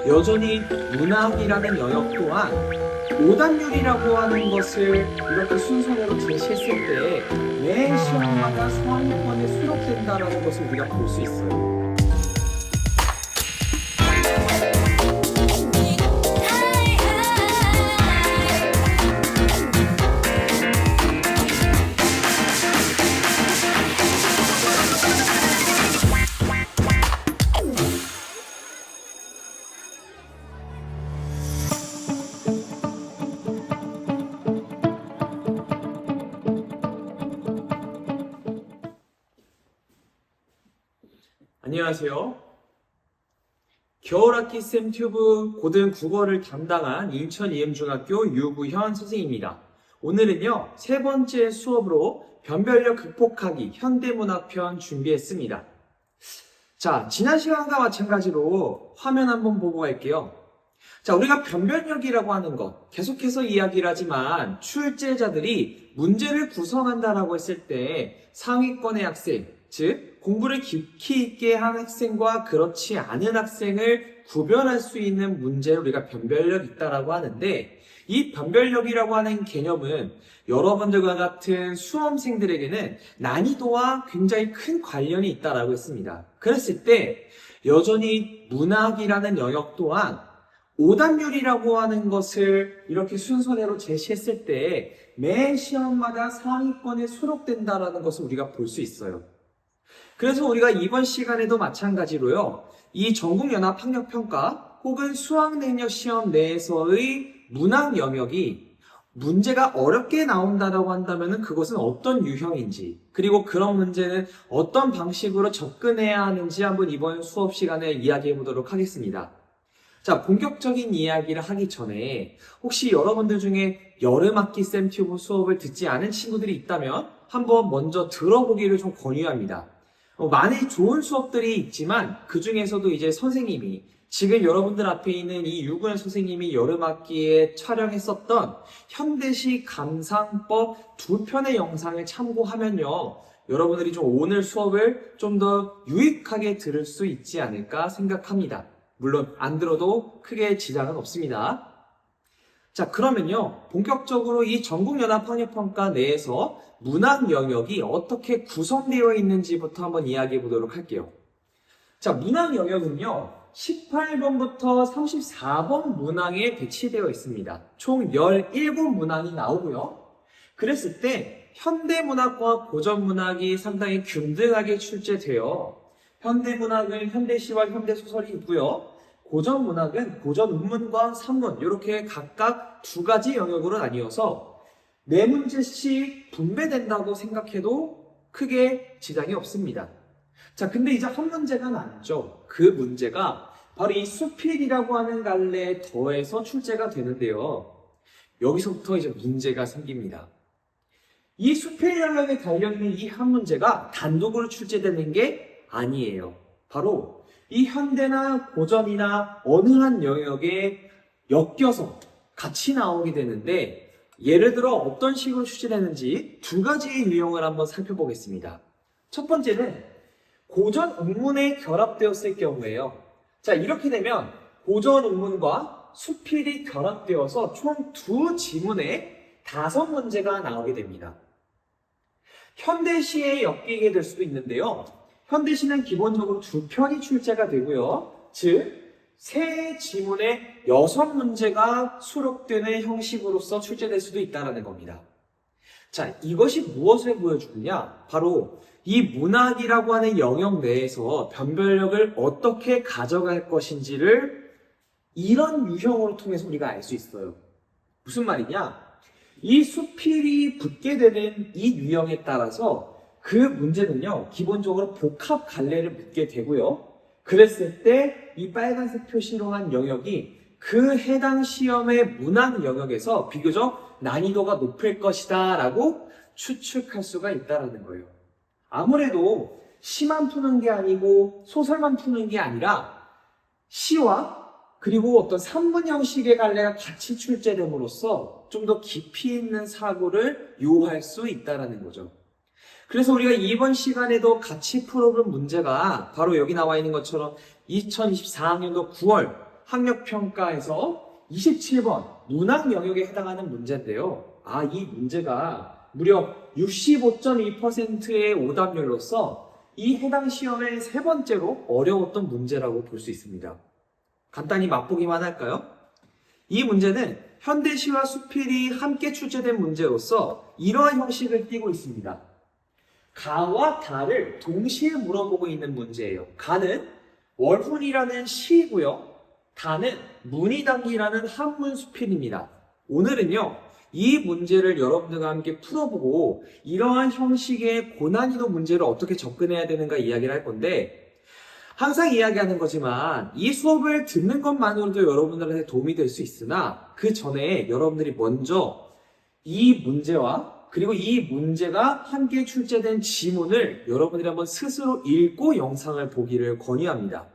여전히 문학이라는 영역 또한 오답률이라고 하는 것을 이렇게 순서대로 제시했을 때 매 시험마다 상위권에 수록된다는 것을 우리가 볼 수 있어요. 안녕하세요. 겨울학기 쌤튜브 고등 국어를 담당한 인천 이음중학교 유구현 선생님입니다. 오늘은요, 세 번째 수업으로 변별력 극복하기 현대문학편 준비했습니다. 자, 지난 시간과 마찬가지로 화면 한번 보고 갈게요. 자, 우리가 변별력이라고 하는 것, 계속해서 이야기를 하지만 출제자들이 문제를 구성한다라고 했을 때 상위권의 학생, 즉 공부를 깊이 있게 한 학생과 그렇지 않은 학생을 구별할 수 있는 문제를 우리가 변별력 있다라고 하는데, 이 변별력이라고 하는 개념은 여러분들과 같은 수험생들에게는 난이도와 굉장히 큰 관련이 있다라고 했습니다. 그랬을 때 여전히 문학이라는 영역 또한 오답률이라고 하는 것을 이렇게 순서대로 제시했을 때 매 시험마다 상위권에 수록된다라는 것을 우리가 볼 수 있어요. 그래서 우리가 이번 시간에도 마찬가지로요, 이 전국연합학력평가 혹은 수학능력시험 내에서의 문학 영역이 문제가 어렵게 나온다라고 한다면 그것은 어떤 유형인지, 그리고 그런 문제는 어떤 방식으로 접근해야 하는지 한번 이번 수업 시간에 이야기해 보도록 하겠습니다. 자, 본격적인 이야기를 하기 전에 혹시 여러분들 중에 여름학기 쌤튜브 수업을 듣지 않은 친구들이 있다면 한번 먼저 들어보기를 좀 권유합니다. 많이 좋은 수업들이 있지만 그 중에서도 이제 선생님이 지금 여러분들 앞에 있는 이 유구현 선생님이 여름학기에 촬영했었던 현대시 감상법 2편의 영상을 참고하면요, 여러분들이 좀 오늘 수업을 좀 더 유익하게 들을 수 있지 않을까 생각합니다. 물론 안 들어도 크게 지장은 없습니다. 자, 그러면요, 본격적으로 이 전국연합학력평가 내에서 문학 영역이 어떻게 구성되어 있는지부터 한번 이야기해 보도록 할게요. 자, 문학 영역은요, 18번부터 34번 문항에 배치되어 있습니다. 총 17문항이 나오고요. 그랬을 때 현대문학과 고전문학이 상당히 균등하게 출제되어 현대문학은 현대시와 현대소설이 있고요. 고전문학은 고전운문과 산문, 이렇게 각각 두 가지 영역으로 나뉘어서 네 문제씩 분배된다고 생각해도 크게 지장이 없습니다. 자, 근데 이제 한 문제가 남죠. 그 문제가 바로 이 수필이라고 하는 갈래에 더해서 출제가 되는데요. 여기서부터 이제 문제가 생깁니다. 이 수필 영역에 달려있는 이 한 문제가 단독으로 출제되는 게 아니에요. 바로 이 현대나 고전이나 어느 한 영역에 엮여서 같이 나오게 되는데, 예를 들어 어떤 식으로 출제되는지 두 가지의 유형을 한번 살펴보겠습니다. 첫 번째는 고전 운문에 결합되었을 경우에요. 자, 이렇게 되면 고전 운문과 수필이 결합되어서 총 두 지문에 5문제가 나오게 됩니다. 현대시에 엮이게 될 수도 있는데요. 현대시는 기본적으로 2편이 출제가 되고요. 즉, 세 지문에 6문제가 수록되는 형식으로서 출제될 수도 있다는 겁니다. 자, 이것이 무엇을 보여주느냐? 바로 이 문학이라고 하는 영역 내에서 변별력을 어떻게 가져갈 것인지를 이런 유형으로 통해서 우리가 알 수 있어요. 무슨 말이냐? 이 수필이 붙게 되는 이 유형에 따라서 그 문제는요, 기본적으로 복합 갈래를 묻게 되고요. 그랬을 때 이 빨간색 표시로 한 영역이 그 해당 시험의 문학 영역에서 비교적 난이도가 높을 것이다 라고 추측할 수가 있다는 거예요. 아무래도 시만 푸는 게 아니고 소설만 푸는 게 아니라 시와 그리고 어떤 산문 형식의 갈래가 같이 출제됨으로써 좀 더 깊이 있는 사고를 요할 수 있다는 거죠. 그래서 우리가 이번 시간에도 같이 풀어볼 문제가 바로 여기 나와 있는 것처럼 2024학년도 9월 학력평가에서 27번 문학 영역에 해당하는 문제인데요. 이 문제가 무려 65.2%의 오답률로서 이 해당 시험의 세 번째로 어려웠던 문제라고 볼 수 있습니다. 간단히 맛보기만 할까요? 이 문제는 현대시와 수필이 함께 출제된 문제로서 이러한 형식을 띠고 있습니다. 가와 다를 동시에 물어보고 있는 문제예요. 가는 월훈이라는 시이고요. 다는 문이당기라는 한문 수필입니다. 오늘은요, 이 문제를 여러분들과 함께 풀어보고 이러한 형식의 고난이도 문제를 어떻게 접근해야 되는가 이야기를 할 건데, 항상 이야기하는 거지만 이 수업을 듣는 것만으로도 여러분들한테 도움이 될 수 있으나 그 전에 여러분들이 먼저 이 문제와 그리고 이 문제가 함께 출제된 지문을 여러분들이 한번 스스로 읽고 영상을 보기를 권유합니다.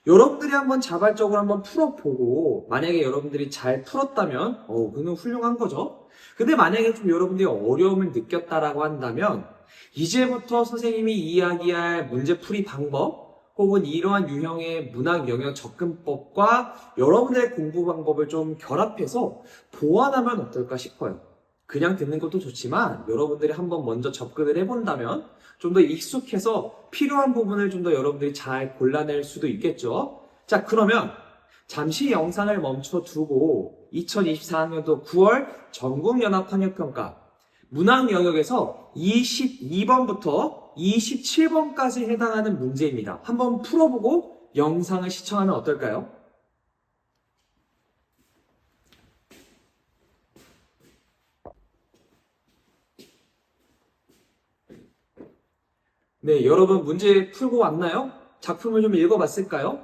여러분들이 한번 자발적으로 한번 풀어보고 만약에 여러분들이 잘 풀었다면 그건 훌륭한 거죠. 근데 만약에 좀 여러분들이 어려움을 느꼈다라고 한다면 이제부터 선생님이 이야기할 문제풀이 방법 혹은 이러한 유형의 문학 영역 접근법과 여러분들의 공부 방법을 좀 결합해서 보완하면 어떨까 싶어요. 그냥 듣는 것도 좋지만 여러분들이 한번 먼저 접근을 해본다면 좀 더 익숙해서 필요한 부분을 좀 더 여러분들이 잘 골라낼 수도 있겠죠. 자, 그러면 잠시 영상을 멈춰두고 2024학년도 9월 전국연합학력평가 문학 영역에서 22번부터 27번까지 해당하는 문제입니다. 한번 풀어보고 영상을 시청하면 어떨까요? 네, 여러분 문제 풀고 왔나요? 작품을 좀 읽어봤을까요?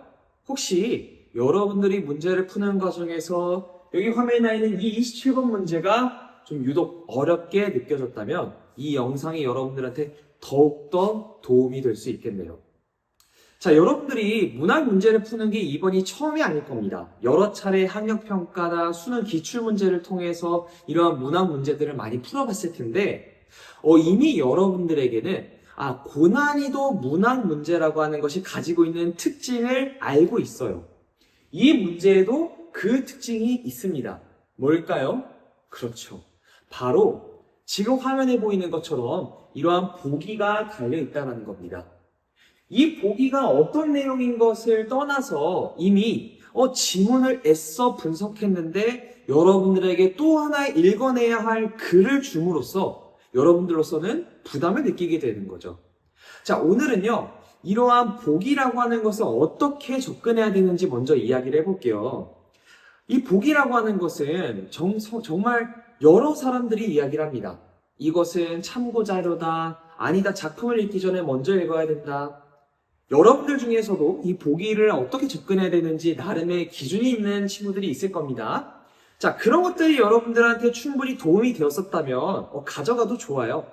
혹시 여러분들이 문제를 푸는 과정에서 여기 화면에 나 있는 이 27번 문제가 좀 유독 어렵게 느껴졌다면 이 영상이 여러분들한테 더욱더 도움이 될 수 있겠네요. 자, 여러분들이 문학 문제를 푸는 게 이번이 처음이 아닐 겁니다. 여러 차례 학력평가나 수능 기출문제를 통해서 이러한 문학 문제들을 많이 풀어봤을 텐데 이미 여러분들에게는 고난이도 문학 문제라고 하는 것이 가지고 있는 특징을 알고 있어요. 이 문제에도 그 특징이 있습니다. 뭘까요? 그렇죠. 바로 지금 화면에 보이는 것처럼 이러한 보기가 달려있다는 겁니다. 이 보기가 어떤 내용인 것을 떠나서 이미 지문을 애써 분석했는데 여러분들에게 또 하나 읽어내야 할 글을 줌으로써 여러분들로서는 부담을 느끼게 되는 거죠. 자, 오늘은요, 이러한 보기라고 하는 것을 어떻게 접근해야 되는지 먼저 이야기를 해볼게요. 이 보기라고 하는 것은 정말 여러 사람들이 이야기를 합니다. 이것은 참고자료다, 아니다, 작품을 읽기 전에 먼저 읽어야 된다. 여러분들 중에서도 이 보기를 어떻게 접근해야 되는지 나름의 기준이 있는 친구들이 있을 겁니다. 자, 그런 것들이 여러분들한테 충분히 도움이 되었었다면 가져가도 좋아요.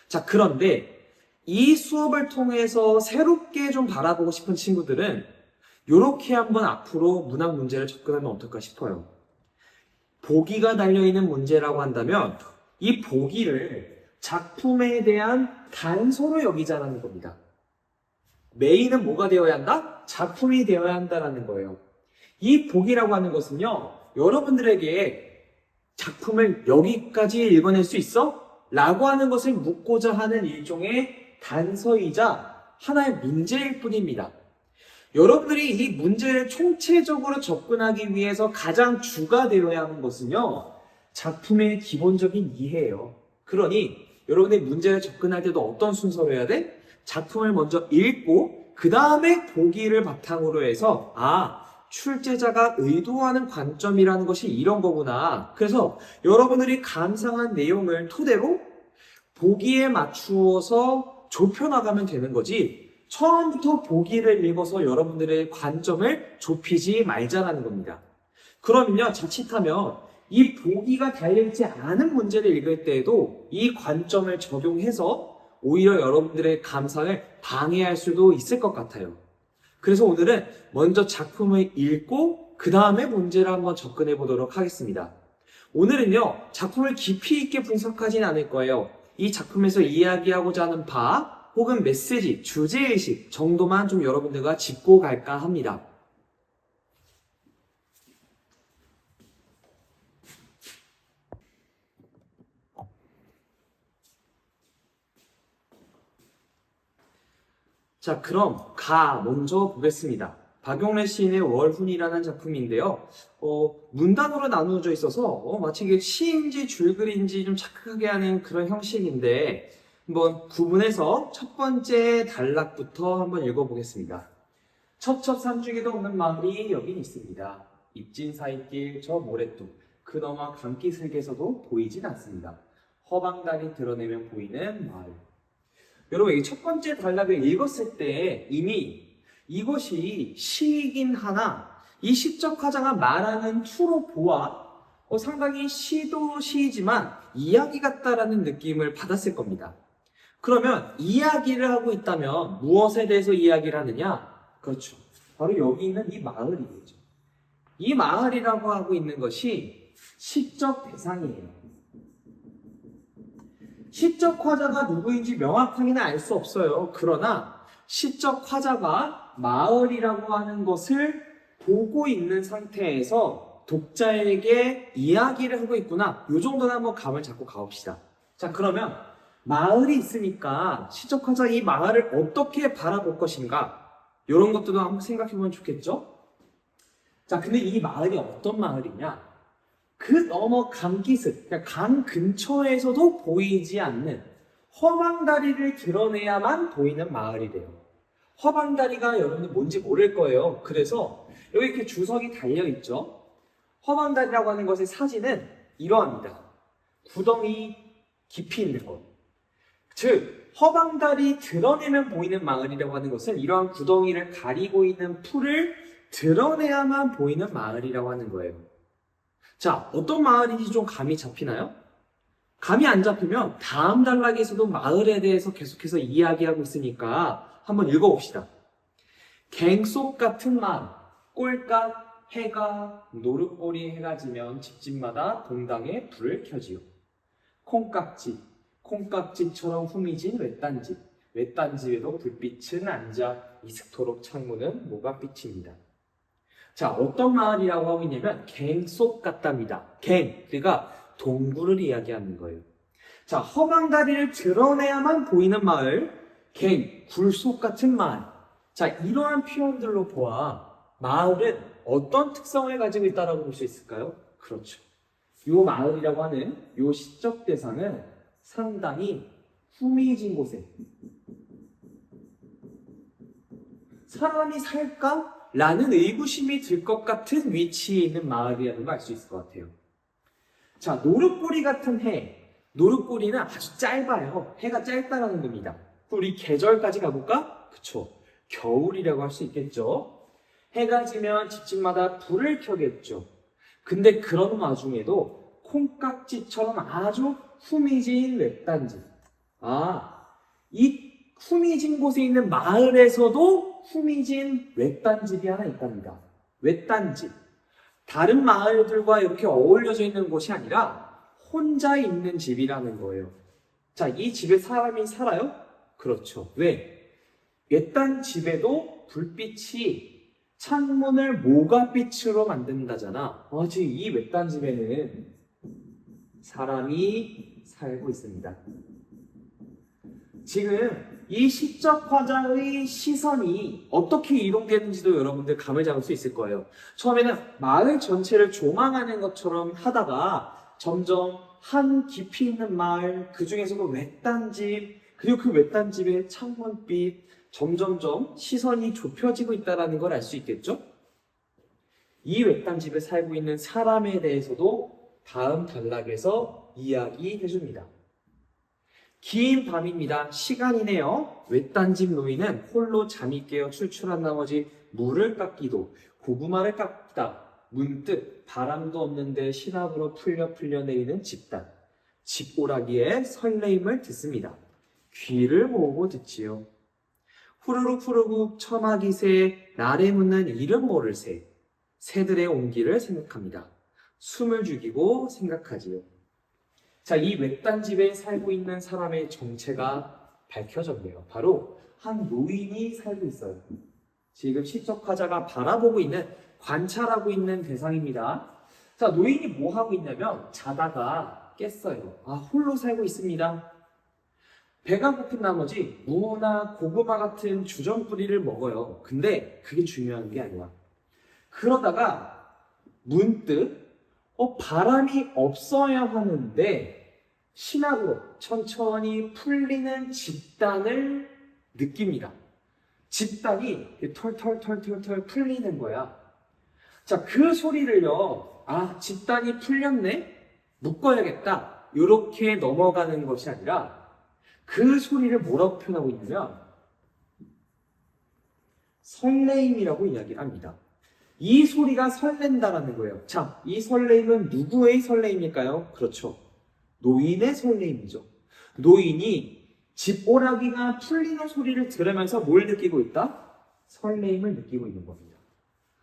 자, 그런데 이 수업을 통해서 새롭게 좀 바라보고 싶은 친구들은 이렇게 한번 앞으로 문학 문제를 접근하면 어떨까 싶어요. 보기가 달려있는 문제라고 한다면 이 보기를 작품에 대한 단서로 여기자라는 겁니다. 메인은 뭐가 되어야 한다? 작품이 되어야 한다는 거예요. 이 보기라고 하는 것은요, 여러분들에게 작품을 여기까지 읽어낼 수 있어? 라고 하는 것을 묻고자 하는 일종의 단서이자 하나의 문제일 뿐입니다. 여러분들이 이 문제를 총체적으로 접근하기 위해서 가장 주가 되어야 하는 것은요, 작품의 기본적인 이해예요. 그러니 여러분이 문제를 접근할 때도 어떤 순서로 해야 돼? 작품을 먼저 읽고 그 다음에 보기를 바탕으로 해서 출제자가 의도하는 관점이라는 것이 이런 거구나. 그래서 여러분들이 감상한 내용을 토대로 보기에 맞추어서 좁혀나가면 되는 거지 처음부터 보기를 읽어서 여러분들의 관점을 좁히지 말자라는 겁니다. 그러면요, 자칫하면 이 보기가 달려있지 않은 문제를 읽을 때에도 이 관점을 적용해서 오히려 여러분들의 감상을 방해할 수도 있을 것 같아요. 그래서 오늘은 먼저 작품을 읽고 그 다음에 문제를 한번 접근해 보도록 하겠습니다. 오늘은요, 작품을 깊이 있게 분석하진 않을 거예요. 이 작품에서 이야기하고자 하는 바 혹은 메시지, 주제의식 정도만 좀 여러분들과 짚고 갈까 합니다. 자, 그럼 먼저 보겠습니다. 박용래 시인의 월훈이라는 작품인데요. 문단으로 나누어져 있어서 마치 이게 시인지 줄글인지 좀 착각하게 하는 그런 형식인데 한번 구분해서 첫 번째 단락부터 한번 읽어보겠습니다. 첩첩 산중에도 없는 마을이 여긴 있습니다. 입진 사이길 저 모래뚝 그나마 감기슬개서도 보이진 않습니다. 허방다리 드러내면 보이는 마을. 여러분, 이 첫 번째 단락을 읽었을 때 이미 이것이 시이긴 하나 이 시적 화자가 말하는 투로 보아 상당히 시도 시이지만 이야기 같다라는 느낌을 받았을 겁니다. 그러면 이야기를 하고 있다면 무엇에 대해서 이야기를 하느냐? 그렇죠. 바로 여기 있는 이 마을이겠죠. 이 마을이라고 하고 있는 것이 시적 대상이에요. 시적 화자가 누구인지 명확하게는 알 수 없어요. 그러나 시적 화자가 마을이라고 하는 것을 보고 있는 상태에서 독자에게 이야기를 하고 있구나. 이 정도는 한번 감을 잡고 가봅시다. 자, 그러면 마을이 있으니까 시적 화자 이 마을을 어떻게 바라볼 것인가? 이런 것들도 한번 생각해보면 좋겠죠? 자, 근데 이 마을이 어떤 마을이냐? 그 너머 강기슭, 그러니까 강 근처에서도 보이지 않는 허망다리를 드러내야만 보이는 마을이래요. 허망다리가 여러분들 뭔지 모를 거예요. 그래서 여기 이렇게 주석이 달려있죠. 허망다리라고 하는 것의 사진은 이러합니다. 구덩이 깊이 있는 것. 즉, 허망다리 드러내면 보이는 마을이라고 하는 것은 이러한 구덩이를 가리고 있는 풀을 드러내야만 보이는 마을이라고 하는 거예요. 자, 어떤 마을인지 좀 감이 잡히나요? 감이 안 잡히면 다음 단락에서도 마을에 대해서 계속해서 이야기하고 있으니까 한번 읽어봅시다. 갱속 같은 마을, 꼴깍, 해가, 노릇꼬리 해가 지면 집집마다 동당에 불을 켜지요. 콩깍지처럼 후미진 외딴집, 외딴집에도 불빛은 앉아 이슥토록 창문은 모가빛입니다. 자, 어떤 마을이라고 하고 있냐면 갱속 같답니다. 그러니까 동굴을 이야기하는 거예요. 자, 허망다리를 드러내야만 보이는 마을, 굴속 같은 마을. 자, 이러한 표현들로 보아 마을은 어떤 특성을 가지고 있다고 볼 수 있을까요? 그렇죠. 이 마을이라고 하는 이 시적 대상은 상당히 후미진 곳에 사람이 살까? 라는 의구심이 들 것 같은 위치에 있는 마을이라는 걸 알 수 있을 것 같아요. 자, 노릇꼬리 같은 해. 노릇꼬리는 아주 짧아요. 해가 짧다라는 겁니다. 그럼 우리 계절까지 가볼까? 그쵸. 겨울이라고 할 수 있겠죠. 해가 지면 집집마다 불을 켜겠죠. 근데 그런 와중에도 콩깍지처럼 아주 후미진 외딴집. 이 후미진 곳에 있는 마을에서도 후미진 외딴집이 하나 있답니다. 외딴집. 다른 마을들과 이렇게 어울려져 있는 곳이 아니라 혼자 있는 집이라는 거예요. 자, 이 집에 사람이 살아요? 그렇죠. 왜? 외딴집에도 불빛이 창문을 모가빛으로 만든다잖아. 지금 이 외딴집에는 사람이 살고 있습니다. 지금 이 시적 화자의 시선이 어떻게 이동되는지도 여러분들 감을 잡을 수 있을 거예요. 처음에는 마을 전체를 조망하는 것처럼 하다가 점점 한 깊이 있는 마을, 그 중에서도 외딴집, 그리고 그 외딴집의 창문빛, 점점점 시선이 좁혀지고 있다는 걸 알 수 있겠죠? 이 외딴집에 살고 있는 사람에 대해서도 다음 단락에서 이야기해 줍니다. 긴 밤입니다. 시간이네요. 외딴집 노인은 홀로 잠이 깨어 출출한 나머지 물을 깎기도 고구마를 깎다 문득 바람도 없는데 시나브로 풀려 내리는 집단. 집오라기에 설레임을 듣습니다. 귀를 모으고 듣지요. 후루룩 처마기새 날에 묻는 이름 모를 새. 새들의 온기를 생각합니다. 숨을 죽이고 생각하지요. 자, 이 외딴집에 살고 있는 사람의 정체가 밝혀졌네요. 바로 한 노인이 살고 있어요. 지금 시적 화자가 바라보고 있는, 관찰하고 있는 대상입니다. 자, 노인이 뭐 하고 있냐면 자다가 깼어요. 홀로 살고 있습니다. 배가 고픈 나머지 무나 고구마 같은 주전부리를 먹어요. 근데 그게 중요한 게 아니야. 그러다가 문득 바람이 없어야 하는데 신압으로 천천히 풀리는 집단을 느낍니다. 집단이 털털털털털 풀리는 거야. 자, 그 소리를요, 아, 집단이 풀렸네? 묶어야겠다. 이렇게 넘어가는 것이 아니라 그 소리를 뭐라고 표현하고 있냐면 설레임이라고 이야기합니다. 이 소리가 설렌다라는 거예요. 자, 이 설레임은 누구의 설레임일까요? 그렇죠. 노인의 설레임이죠. 노인이 집오라기가 풀리는 소리를 들으면서 뭘 느끼고 있다? 설레임을 느끼고 있는 겁니다.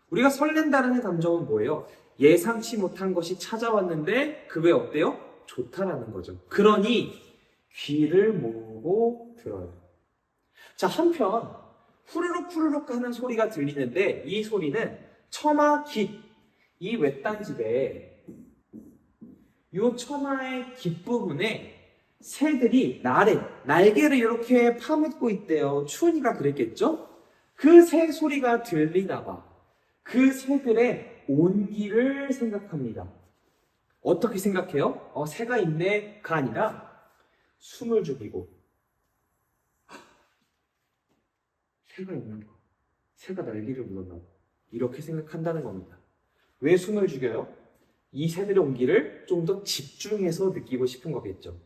우리가 설렌다라는 감정은 뭐예요? 예상치 못한 것이 찾아왔는데 그게 어때요? 좋다라는 거죠. 그러니 귀를 모으고 들어요. 자, 한편 후루룩 후루룩 하는 소리가 들리는데 이 소리는 처마 깃, 이 외딴집에 이 처마의 깃부분에 새들이 날개를 이렇게 파묻고 있대요. 추운이가 그랬겠죠? 그 새 소리가 들리나 봐. 그 새들의 온기를 생각합니다. 어떻게 생각해요? 새가 있네가 아니라 숨을 죽이고 새가 있는 거, 새가 날개를 물었나 봐. 이렇게 생각한다는 겁니다. 왜 숨을 죽여요? 이 새들의 온기를 좀 더 집중해서 느끼고 싶은 거겠죠.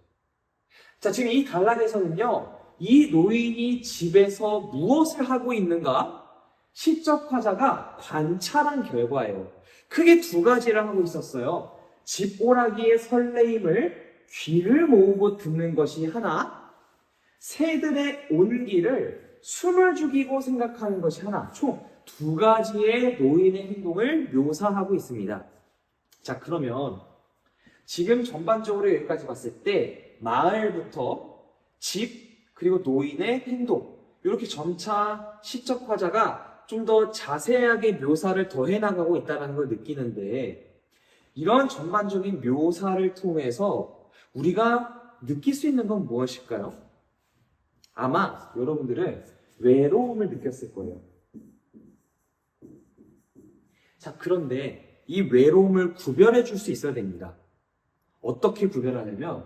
자, 지금 이 단락에서는요, 이 노인이 집에서 무엇을 하고 있는가? 시적 화자가 관찰한 결과예요. 크게 두 가지를 하고 있었어요. 집오라기의 설레임을 귀를 모으고 듣는 것이 하나, 새들의 온기를 숨을 죽이고 생각하는 것이 하나, 총 두 가지의 노인의 행동을 묘사하고 있습니다. 자, 그러면 지금 전반적으로 여기까지 봤을 때 마을부터 집, 그리고 노인의 행동, 이렇게 점차 시적 화자가 좀 더 자세하게 묘사를 더해 나가고 있다는 걸 느끼는데, 이런 전반적인 묘사를 통해서 우리가 느낄 수 있는 건 무엇일까요? 아마 여러분들은 외로움을 느꼈을 거예요. 자, 그런데 이 외로움을 구별해 줄 수 있어야 됩니다. 어떻게 구별하냐면,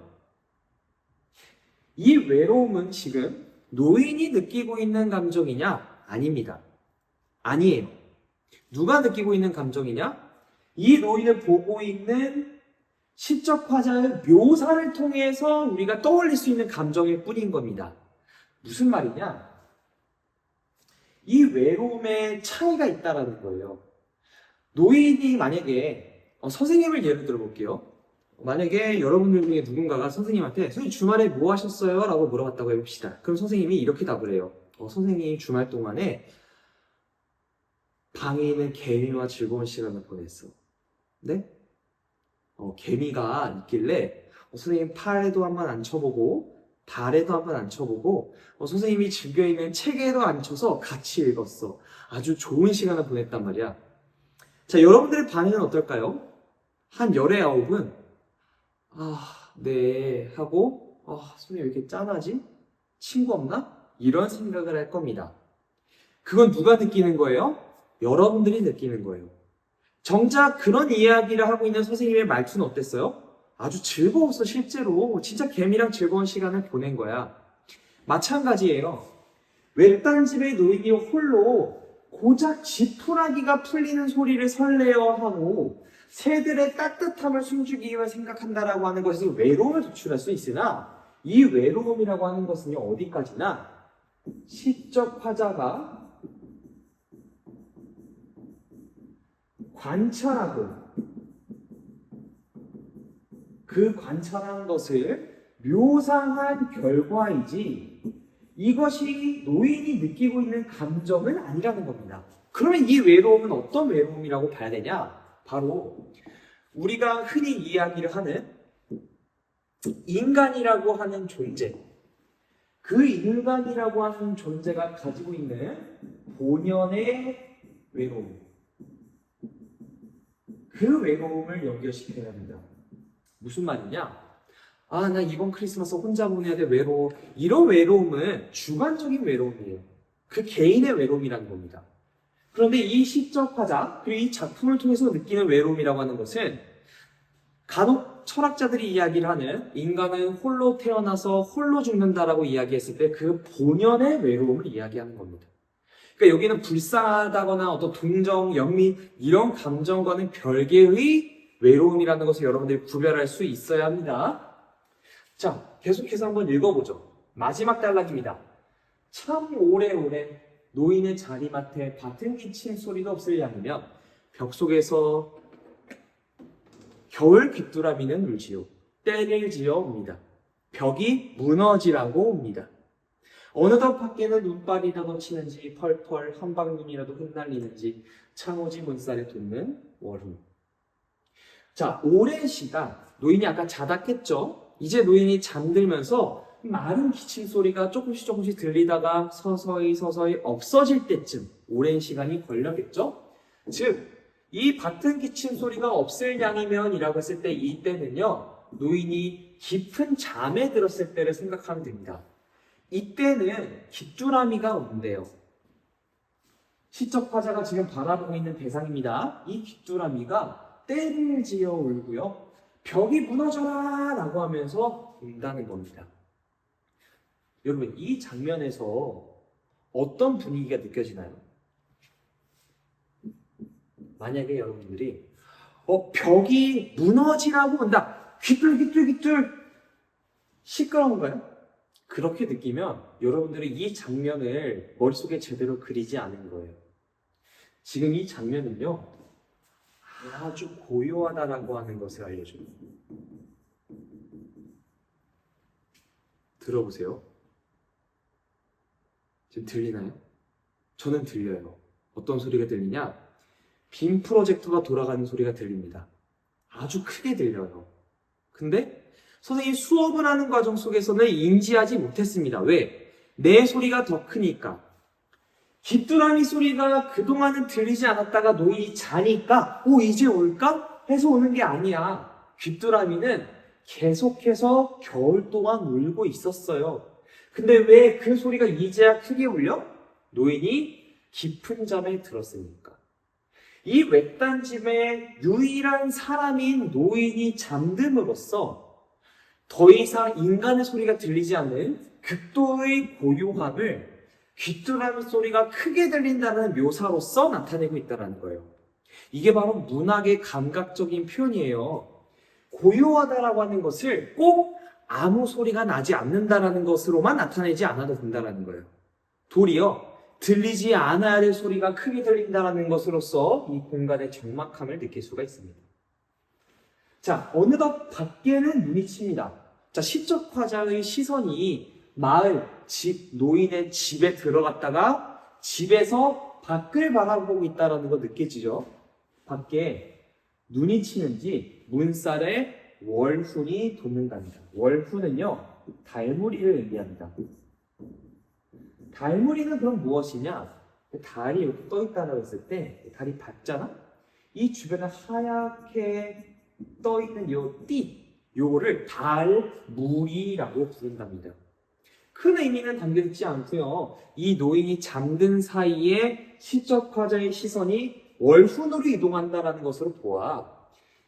이 외로움은 지금 노인이 느끼고 있는 감정이냐? 아닙니다. 아니에요. 누가 느끼고 있는 감정이냐? 이 노인을 보고 있는 시적 화자의 묘사를 통해서 우리가 떠올릴 수 있는 감정일 뿐인 겁니다. 무슨 말이냐? 이 외로움에 차이가 있다라는 거예요. 노인이 만약에 선생님을 예로 들어볼게요. 만약에 여러분들 중에 누군가가 선생님한테 선생님 주말에 뭐 하셨어요? 라고 물어봤다고 해봅시다. 그럼 선생님이 이렇게 답을 해요. 선생님 주말 동안에 방에 있는 개미와 즐거운 시간을 보냈어. 네? 개미가 있길래 선생님 팔에도 한번 앉혀보고 발에도 한번 앉혀보고 선생님이 즐겨있는 책에도 앉혀서 같이 읽었어. 아주 좋은 시간을 보냈단 말이야. 자, 여러분들의 반응은 어떨까요? 한 열의 아홉은 네 하고 선생님 왜 이렇게 짠하지? 친구 없나? 이런 생각을 할 겁니다. 그건 누가 느끼는 거예요? 여러분들이 느끼는 거예요. 정작 그런 이야기를 하고 있는 선생님의 말투는 어땠어요? 아주 즐거웠어. 실제로 진짜 개미랑 즐거운 시간을 보낸 거야. 마찬가지예요. 외딴 집의 노인이 홀로 고작 지푸라기가 풀리는 소리를 설레어하고 새들의 따뜻함을 숨죽이기 위해 생각한다라고 하는 것은 외로움을 도출할 수 있으나, 이 외로움이라고 하는 것은요, 어디까지나 시적 화자가 관찰하고 그 관찰한 것을 묘사한 결과이지, 이것이 노인이 느끼고 있는 감정은 아니라는 겁니다. 그러면 이 외로움은 어떤 외로움이라고 봐야 되냐? 바로 우리가 흔히 이야기를 하는 인간이라고 하는 존재, 그 인간이라고 하는 존재가 가지고 있는 본연의 외로움, 그 외로움을 연결시켜야 합니다. 무슨 말이냐? 아, 나 이번 크리스마스 혼자 보내야 돼, 외로워. 이런 외로움은 주관적인 외로움이에요. 그 개인의 외로움이라는 겁니다. 그런데 이 시적 화자, 그리고 이 작품을 통해서 느끼는 외로움이라고 하는 것은 간혹 철학자들이 이야기를 하는 인간은 홀로 태어나서 홀로 죽는다라고 이야기했을 때 그 본연의 외로움을 이야기하는 겁니다. 그러니까 여기는 불쌍하다거나 어떤 동정, 연민 이런 감정과는 별개의 외로움이라는 것을 여러분들이 구별할 수 있어야 합니다. 자, 계속해서 한번 읽어보죠. 마지막 단락입니다. 참 오래오래 노인의 자리맡에 밭은 기침 소리도 없을 양이면 벽 속에서 겨울 귀뚜라미는 울지요. 때를 지어 옵니다. 벽이 무너지라고 옵니다. 어느덧 밖에는 눈발이라도 치는지 펄펄 한방눈이라도 흩날리는지 창호지 문살에 돋는 월후. 자, 오랜 시간 노인이 아까 자다 깼죠? 이제 노인이 잠들면서 마른 기침 소리가 조금씩 들리다가 서서히 없어질 때쯤 오랜 시간이 걸렸겠죠? 즉, 이 밭은 기침 소리가 없을 양이면 이라고 했을 때 이때는요, 노인이 깊은 잠에 들었을 때를 생각하면 됩니다. 이때는 귀뚜라미가 온대요. 시적 화자가 지금 바라보고 있는 대상입니다. 이 귀뚜라미가 때를 지어 울고요. 벽이 무너져라! 라고 하면서 운다는 겁니다. 여러분, 이 장면에서 어떤 분위기가 느껴지나요? 만약에 여러분들이 벽이 무너지라고 온다. 귀뚤 시끄러운가요? 그렇게 느끼면 여러분들이 이 장면을 머릿속에 제대로 그리지 않은 거예요. 지금 이 장면은요, 아주 고요하다라고 하는 것을 알려줘요. 들어보세요. 지금 들리나요? 저는 들려요. 어떤 소리가 들리냐? 빔 프로젝터가 돌아가는 소리가 들립니다. 아주 크게 들려요. 근데 선생님이 수업을 하는 과정 속에서는 인지하지 못했습니다. 왜? 내 소리가 더 크니까. 귀뚜라미 소리가 그동안은 들리지 않았다가 노인이 자니까 이제 올까? 해서 오는 게 아니야. 귀뚜라미는 계속해서 겨울 동안 울고 있었어요. 근데 왜 그 소리가 이제야 크게 울려? 노인이 깊은 잠에 들었으니까. 이 외딴 집의 유일한 사람인 노인이 잠듦으로써 더 이상 인간의 소리가 들리지 않는 극도의 고요함을 귀뚜라미 소리가 크게 들린다는 묘사로서 나타내고 있다는 거예요. 이게 바로 문학의 감각적인 표현이에요. 고요하다라고 하는 것을 꼭 아무 소리가 나지 않는다라는 것으로만 나타내지 않아도 된다는 거예요. 도리어 들리지 않아야 될 소리가 크게 들린다는 것으로서 이 공간의 적막함을 느낄 수가 있습니다. 자, 어느덧 밖에는 눈이 칩니다. 자, 시적 화자의 시선이 마을, 집, 노인의 집에 들어갔다가 집에서 밖을 바라보고 있다는 거 느껴지죠? 밖에 눈이 치는지 문살에 월훈이 돋는답니다. 월훈은요, 달무리를 의미합니다. 달무리는 그럼 무엇이냐? 달이 이렇게 떠있다고 했을 때 달이 밝잖아? 이 주변에 하얗게 떠있는 요거를 달무리라고 부른답니다. 큰 의미는 담겨있지 않고요. 이 노인이 잠든 사이에 시적 화자의 시선이 월훈으로 이동한다는 것으로 보아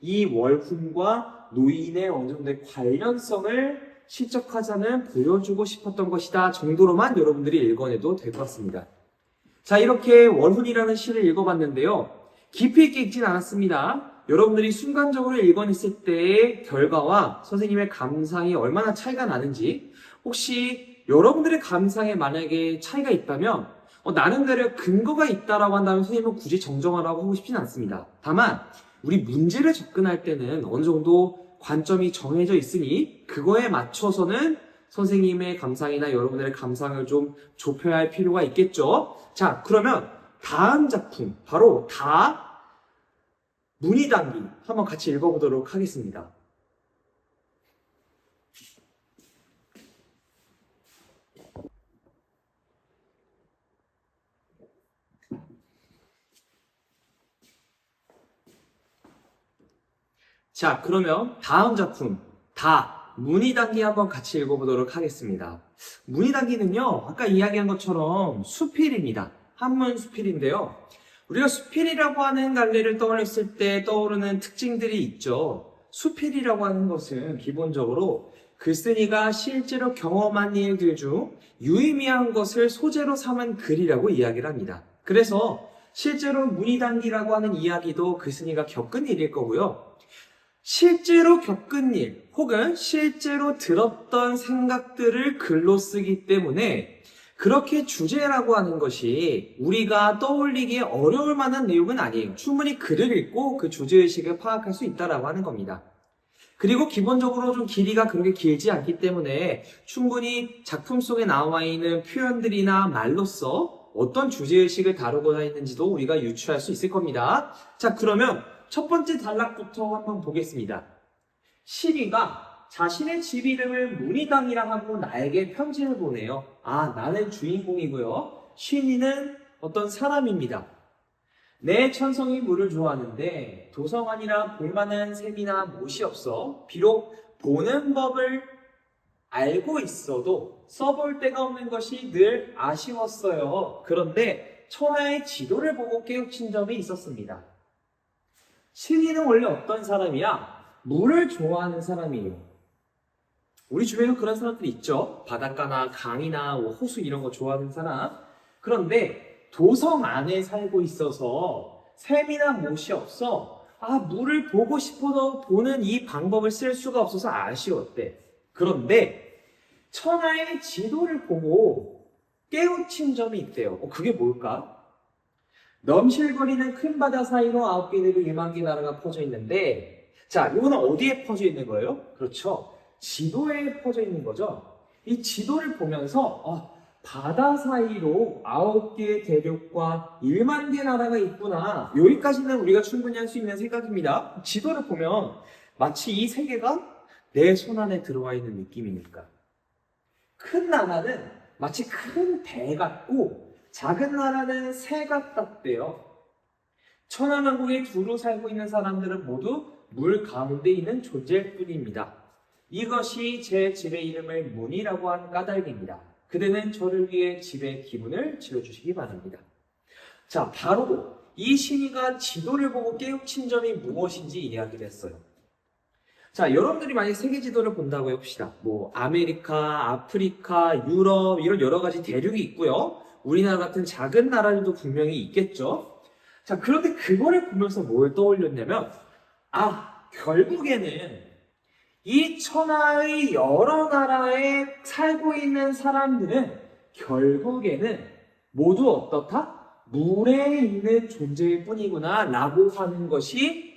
이 월훈과 노인의 어느 정도의 관련성을 시적 화자는 보여주고 싶었던 것이다 정도로만 여러분들이 읽어내도 될 것 같습니다. 자, 이렇게 월훈이라는 시를 읽어봤는데요. 깊이 있게 읽진 않았습니다. 여러분들이 순간적으로 읽어냈을 때의 결과와 선생님의 감상이 얼마나 차이가 나는지, 혹시 여러분들의 감상에 만약에 차이가 있다면 나름대로 근거가 있다라고 한다면 선생님은 굳이 정정하라고 하고 싶지는 않습니다. 다만 우리 문제를 접근할 때는 어느 정도 관점이 정해져 있으니 그거에 맞춰서는 선생님의 감상이나 여러분들의 감상을 좀 좁혀야 할 필요가 있겠죠. 자, 그러면 다음 작품, 바로 문이담기 한번 같이 읽어보도록 하겠습니다. 자, 그러면 다음 작품, 문이단기 한번 같이 읽어보도록 하겠습니다. 문이단기는요, 아까 이야기한 것처럼 수필입니다. 한문 수필인데요. 우리가 수필이라고 하는 갈래를 떠올렸을 때 떠오르는 특징들이 있죠. 수필이라고 하는 것은 기본적으로 글쓴이가 실제로 경험한 일들 중 유의미한 것을 소재로 삼은 글이라고 이야기를 합니다. 그래서 실제로 문이단기라고 하는 이야기도 글쓴이가 겪은 일일 거고요. 실제로 겪은 일 혹은 실제로 들었던 생각들을 글로 쓰기 때문에 그렇게 주제라고 하는 것이 우리가 떠올리기에 어려울 만한 내용은 아니에요. 충분히 글을 읽고 그 주제의식을 파악할 수 있다라고 하는 겁니다. 그리고 기본적으로 좀 길이가 그렇게 길지 않기 때문에 충분히 작품 속에 나와 있는 표현들이나 말로써 어떤 주제의식을 다루고자 했는지도 우리가 유추할 수 있을 겁니다. 자, 그러면 첫 번째 단락부터 한번 보겠습니다. 시리가 자신의 집 이름을 문이당이라 하고 나에게 편지를 보내요. 아, 나는 주인공이고요. 시인이는 어떤 사람입니다. 내 천성이 물을 좋아하는데 도성아니라 볼만한 샘이나 못이 없어. 비록 보는 법을 알고 있어도 써볼 데가 없는 것이 늘 아쉬웠어요. 그런데 천하의 지도를 보고 깨우친 점이 있었습니다. 시인은 원래 어떤 사람이야? 물을 좋아하는 사람이에요. 우리 주변에 그런 사람들이 있죠. 바닷가나 강이나 호수 이런 거 좋아하는 사람. 그런데 도성 안에 살고 있어서 샘이나 못이 없어. 아, 물을 보고 싶어도 보는 이 방법을 쓸 수가 없어서 아쉬웠대. 그런데 천하의 지도를 보고 깨우친 점이 있대요. 그게 뭘까? 넘실거리는 큰 바다 사이로 9개 대륙 1만 개 나라가 퍼져 있는데, 자, 이거는 어디에 퍼져 있는 거예요? 그렇죠. 지도에 퍼져 있는 거죠. 이 지도를 보면서 바다 사이로 9개 대륙과 1만 개 나라가 있구나. 여기까지는 우리가 충분히 할 수 있는 생각입니다. 지도를 보면 마치 이 세계가 내 손 안에 들어와 있는 느낌이니까. 큰 나라는 마치 큰 배 같고 작은 나라는 새 같았대요. 천하만국에 두루 살고 있는 사람들은 모두 물 가운데 있는 존재일 뿐입니다. 이것이 제 집의 이름을 문이라고 한 까닭입니다. 그대는 저를 위해 집의 기문을 지어주시기 바랍니다. 자, 바로 이 신이가 지도를 보고 깨우친 점이 무엇인지 이야기를 했어요. 자, 여러분들이 만약 세계 지도를 본다고 해봅시다. 아메리카, 아프리카, 유럽 이런 여러 가지 대륙이 있고요. 우리나라 같은 작은 나라들도 분명히 있겠죠. 자, 그런데 그거를 보면서 뭘 떠올렸냐면 결국에는 이 천하의 여러 나라에 살고 있는 사람들은 결국에는 모두 어떻다? 물에 있는 존재일 뿐이구나 라고 하는 것이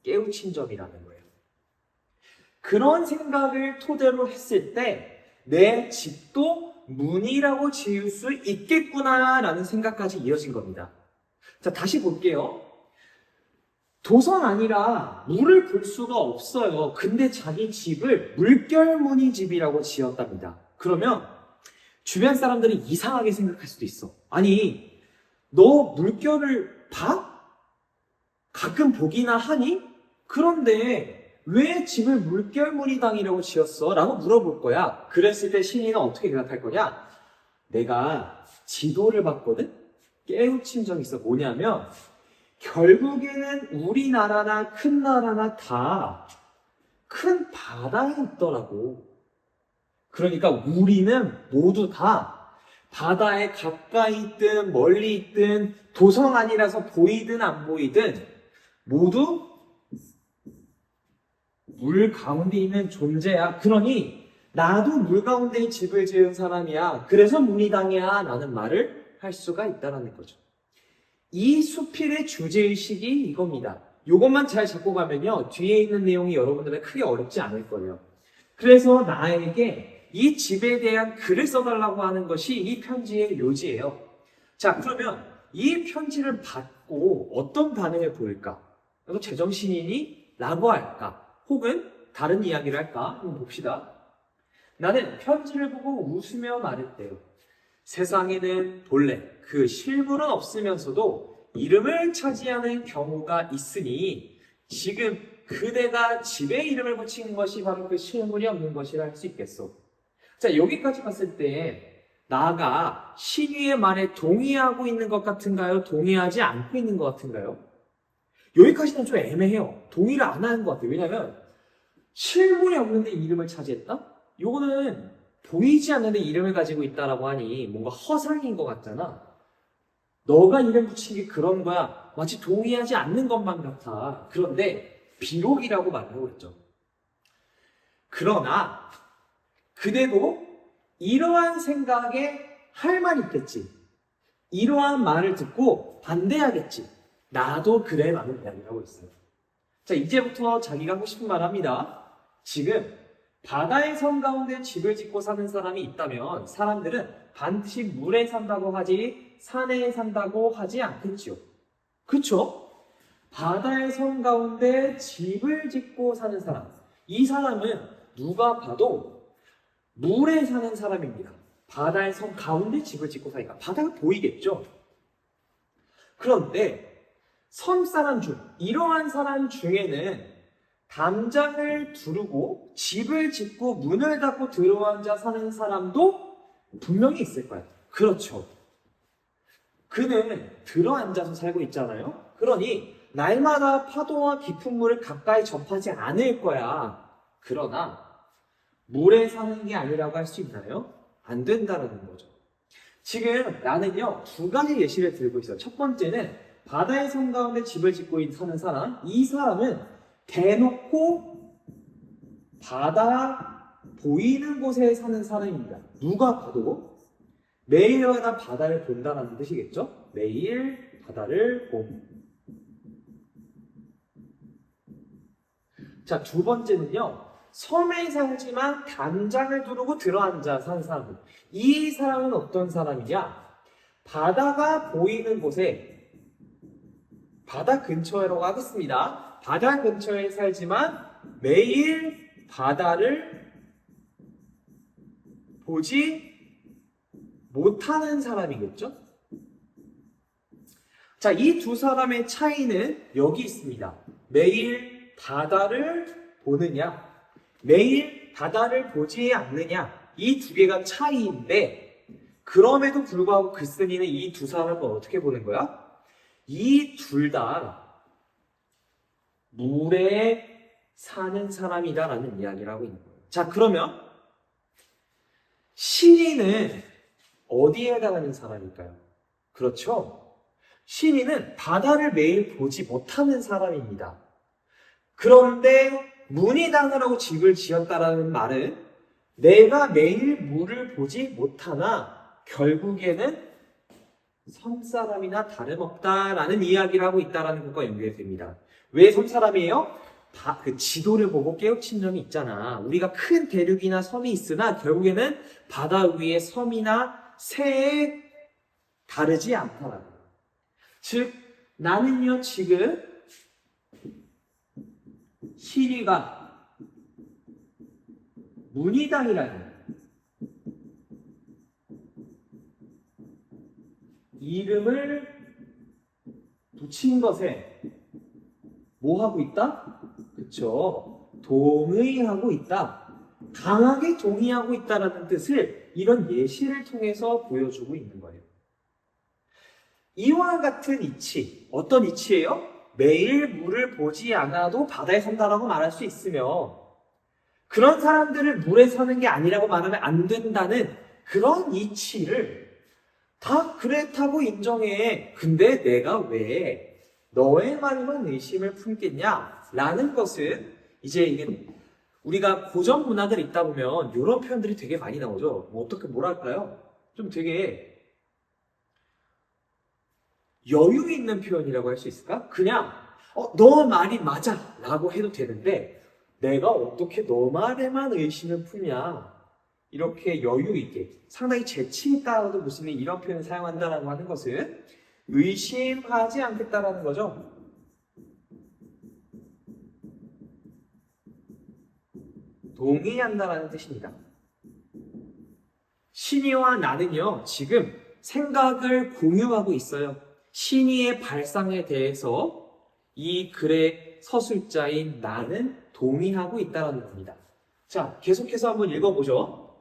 깨우친 점이라는 거예요. 그런 생각을 토대로 했을 때 내 집도 문이라고 지을 수 있겠구나 라는 생각까지 이어진 겁니다. 자, 다시 볼게요. 도성 아니라 물을 볼 수가 없어요. 근데 자기 집을 물결무늬 집이라고 지었답니다. 그러면 주변 사람들이 이상하게 생각할 수도 있어. 아니, 너 물결을 봐? 가끔 보기나 하니? 그런데 왜 집을 물결무늬당이라고 지었어? 라고 물어볼 거야. 그랬을 때 신이는 어떻게 대답할 거냐? 내가 지도를 봤거든? 깨우친 적이 있어. 뭐냐면 결국에는 우리나라나 큰 나라나 다 큰 바다에 있더라고. 그러니까 우리는 모두 다 바다에 가까이 있든 멀리 있든 도성 아니라서 보이든 안 보이든 모두 물 가운데 있는 존재야. 그러니 나도 물 가운데 집을 지은 사람이야. 그래서 문이당이야 라는 말을 할 수가 있다는 거죠. 이 수필의 주제의식이 이겁니다. 이것만 잘 잡고 가면요, 뒤에 있는 내용이 여러분들은 크게 어렵지 않을 거예요. 그래서 나에게 이 집에 대한 글을 써달라고 하는 것이 이 편지의 요지예요. 자, 그러면 이 편지를 받고 어떤 반응을 보일까? 너 제정신이니? 라고 할까? 혹은 다른 이야기를 할까? 한번 봅시다. 나는 편지를 보고 웃으며 말했대요. 세상에는 본래 그 실물은 없으면서도 이름을 차지하는 경우가 있으니 지금 그대가 집에 이름을 붙인 것이 바로 그 실물이 없는 것이라 할 수 있겠소. 자, 여기까지 봤을 때 나가 신이의 말에 동의하고 있는 것 같은가요? 동의하지 않고 있는 것 같은가요? 여기까지는 좀 애매해요. 동의를 안 하는 것 같아요. 왜냐면 실물이 없는데 이름을 차지했다? 요거는 보이지 않는데 이름을 가지고 있다라고 하니 뭔가 허상인 것 같잖아. 너가 이름 붙인 게 그런 거야. 마치 동의하지 않는 것만 같아. 그런데 비록이라고 말하고 있죠. 그러나 그대도 이러한 생각에 할 말이 있겠지. 이러한 말을 듣고 반대하겠지. 나도 그래 라는 이야기를 하고 있어요. 자, 이제부터 자기가 하고 싶은 말 합니다. 지금 바다의 섬 가운데 집을 짓고 사는 사람이 있다면 사람들은 반드시 물에 산다고 하지 산에 산다고 하지 않겠지요. 그쵸? 바다의 섬 가운데 집을 짓고 사는 사람. 이 사람은 누가 봐도 물에 사는 사람입니다. 바다의 섬 가운데 집을 짓고 사니까 바다가 보이겠죠? 그런데 섬 사람 중, 이러한 사람 중에는 담장을 두르고 집을 짓고 문을 닫고 들어앉아 사는 사람도 분명히 있을 거예요. 그렇죠. 그는 들어앉아서 살고 있잖아요. 그러니 날마다 파도와 깊은 물을 가까이 접하지 않을 거야. 그러나 물에 사는 게 아니라고 할 수 있나요? 안 된다는 거죠. 지금 나는요, 두 가지 예시를 들고 있어요. 첫 번째는 바다의 섬 가운데 집을 짓고 사는 사람. 이 사람은 대놓고 바다 보이는 곳에 사는 사람입니다. 누가 봐도 매일마다 바다를 본다는 뜻이겠죠? 매일 바다를 봄. 자, 두 번째는요. 섬에 살지만 담장을 두르고 들어앉아 사는 사람. 이 사람은 어떤 사람이냐? 바다가 보이는 곳에 바다 근처라고 하겠습니다. 바다 근처에 살지만 매일 바다를 보지 못하는 사람이겠죠? 자, 이 두 사람의 차이는 여기 있습니다. 매일 바다를 보느냐, 매일 바다를 보지 않느냐, 이 두 개가 차이인데, 그럼에도 불구하고 글쓴이는 이 두 사람을 어떻게 보는 거야? 이 둘 다 물에 사는 사람이다라는 이야기를 하고 있는 거예요. 자, 그러면 신인은 어디에 해당하는 사람일까요? 그렇죠? 신인은 바다를 매일 보지 못하는 사람입니다. 그런데 문이 닫으라고 집을 지었다라는 말은 내가 매일 물을 보지 못하나 결국에는 섬사람이나 다름없다라는 이야기를 하고 있다는 것과 연결이 됩니다. 왜 섬사람이에요? 그 지도를 보고 깨우친 점이 있잖아. 우리가 큰 대륙이나 섬이 있으나 결국에는 바다 위의 섬이나 새에 다르지 않다라는 거예요. 즉 나는요 지금 시리가 문희당이라는 이름을 붙인 것에 뭐 하고 있다? 그쵸? 동의하고 있다. 강하게 동의하고 있다라는 뜻을 이런 예시를 통해서 보여주고 있는 거예요. 이와 같은 이치, 어떤 이치예요? 매일 물을 보지 않아도 바다에 산다라고 말할 수 있으며 그런 사람들을 물에 사는 게 아니라고 말하면 안 된다는 그런 이치를 다 그렇다고 인정해. 근데 내가 왜 너의 말에만 의심을 품겠냐? 라는 것은 이제 이게 우리가 고전 문화들 읽다 보면 이런 표현들이 되게 많이 나오죠. 뭐 어떻게 뭐랄까요? 좀 되게 여유 있는 표현이라고 할 수 있을까? 그냥 너 말이 맞아 라고 해도 되는데 내가 어떻게 너 말에만 의심을 품냐? 이렇게 여유 있게 상당히 재치 있다라도 볼 수 있는 이런 표현을 사용한다라고 하는 것은 의심하지 않겠다라는 거죠. 동의한다라는 뜻입니다. 신이와 나는요 지금 생각을 공유하고 있어요. 신이의 발상에 대해서 이 글의 서술자인 나는 동의하고 있다는 겁니다. 자, 계속해서 한번 읽어보죠.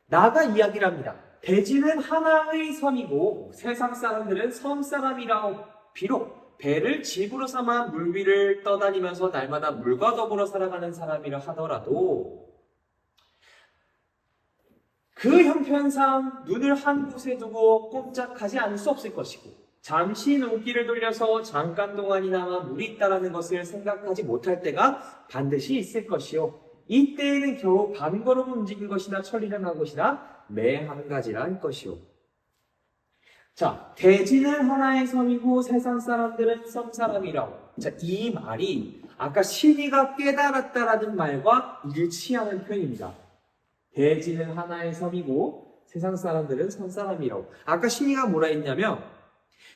나가 이야기를 합니다. 대지는 하나의 섬이고 세상 사람들은 섬 사람이라오. 비록 배를 집으로 삼아 물 위를 떠다니면서 날마다 물과 더불어 살아가는 사람이라 하더라도 그 형편상 눈을 한 곳에 두고 꼼짝하지 않을 수 없을 것이고 잠시 눈길을 돌려서 잠깐 동안이나마 물이 있다라는 것을 생각하지 못할 때가 반드시 있을 것이요. 이때에는 겨우 반걸음 움직인 것이나 천리를 한 것이나 매 한 가지라 할 것이요. 자, 대지는 하나의 섬이고 세상 사람들은 섬 사람이라고. 자, 이 말이 아까 신이가 깨달았다라는 말과 일치하는 표현입니다. 대지는 하나의 섬이고 세상 사람들은 섬 사람이라고. 아까 신이가 뭐라 했냐면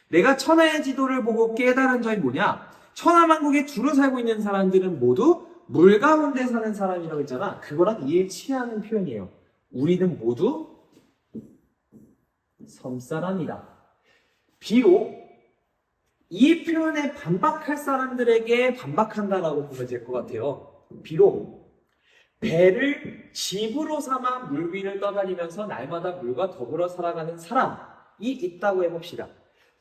내가 천하의 지도를 보고 깨달은 점이 뭐냐? 천하만국에 두루 살고 있는 사람들은 모두 물 가운데 사는 사람이라고 했잖아. 그거랑 일치하는 표현이에요. 우리는 모두 섬사람이다. 비록 이 표현에 반박할 사람들에게 반박한다라고 보면 될 것 같아요. 비록 배를 집으로 삼아 물 위를 떠다니면서 날마다 물과 더불어 살아가는 사람이 있다고 해봅시다.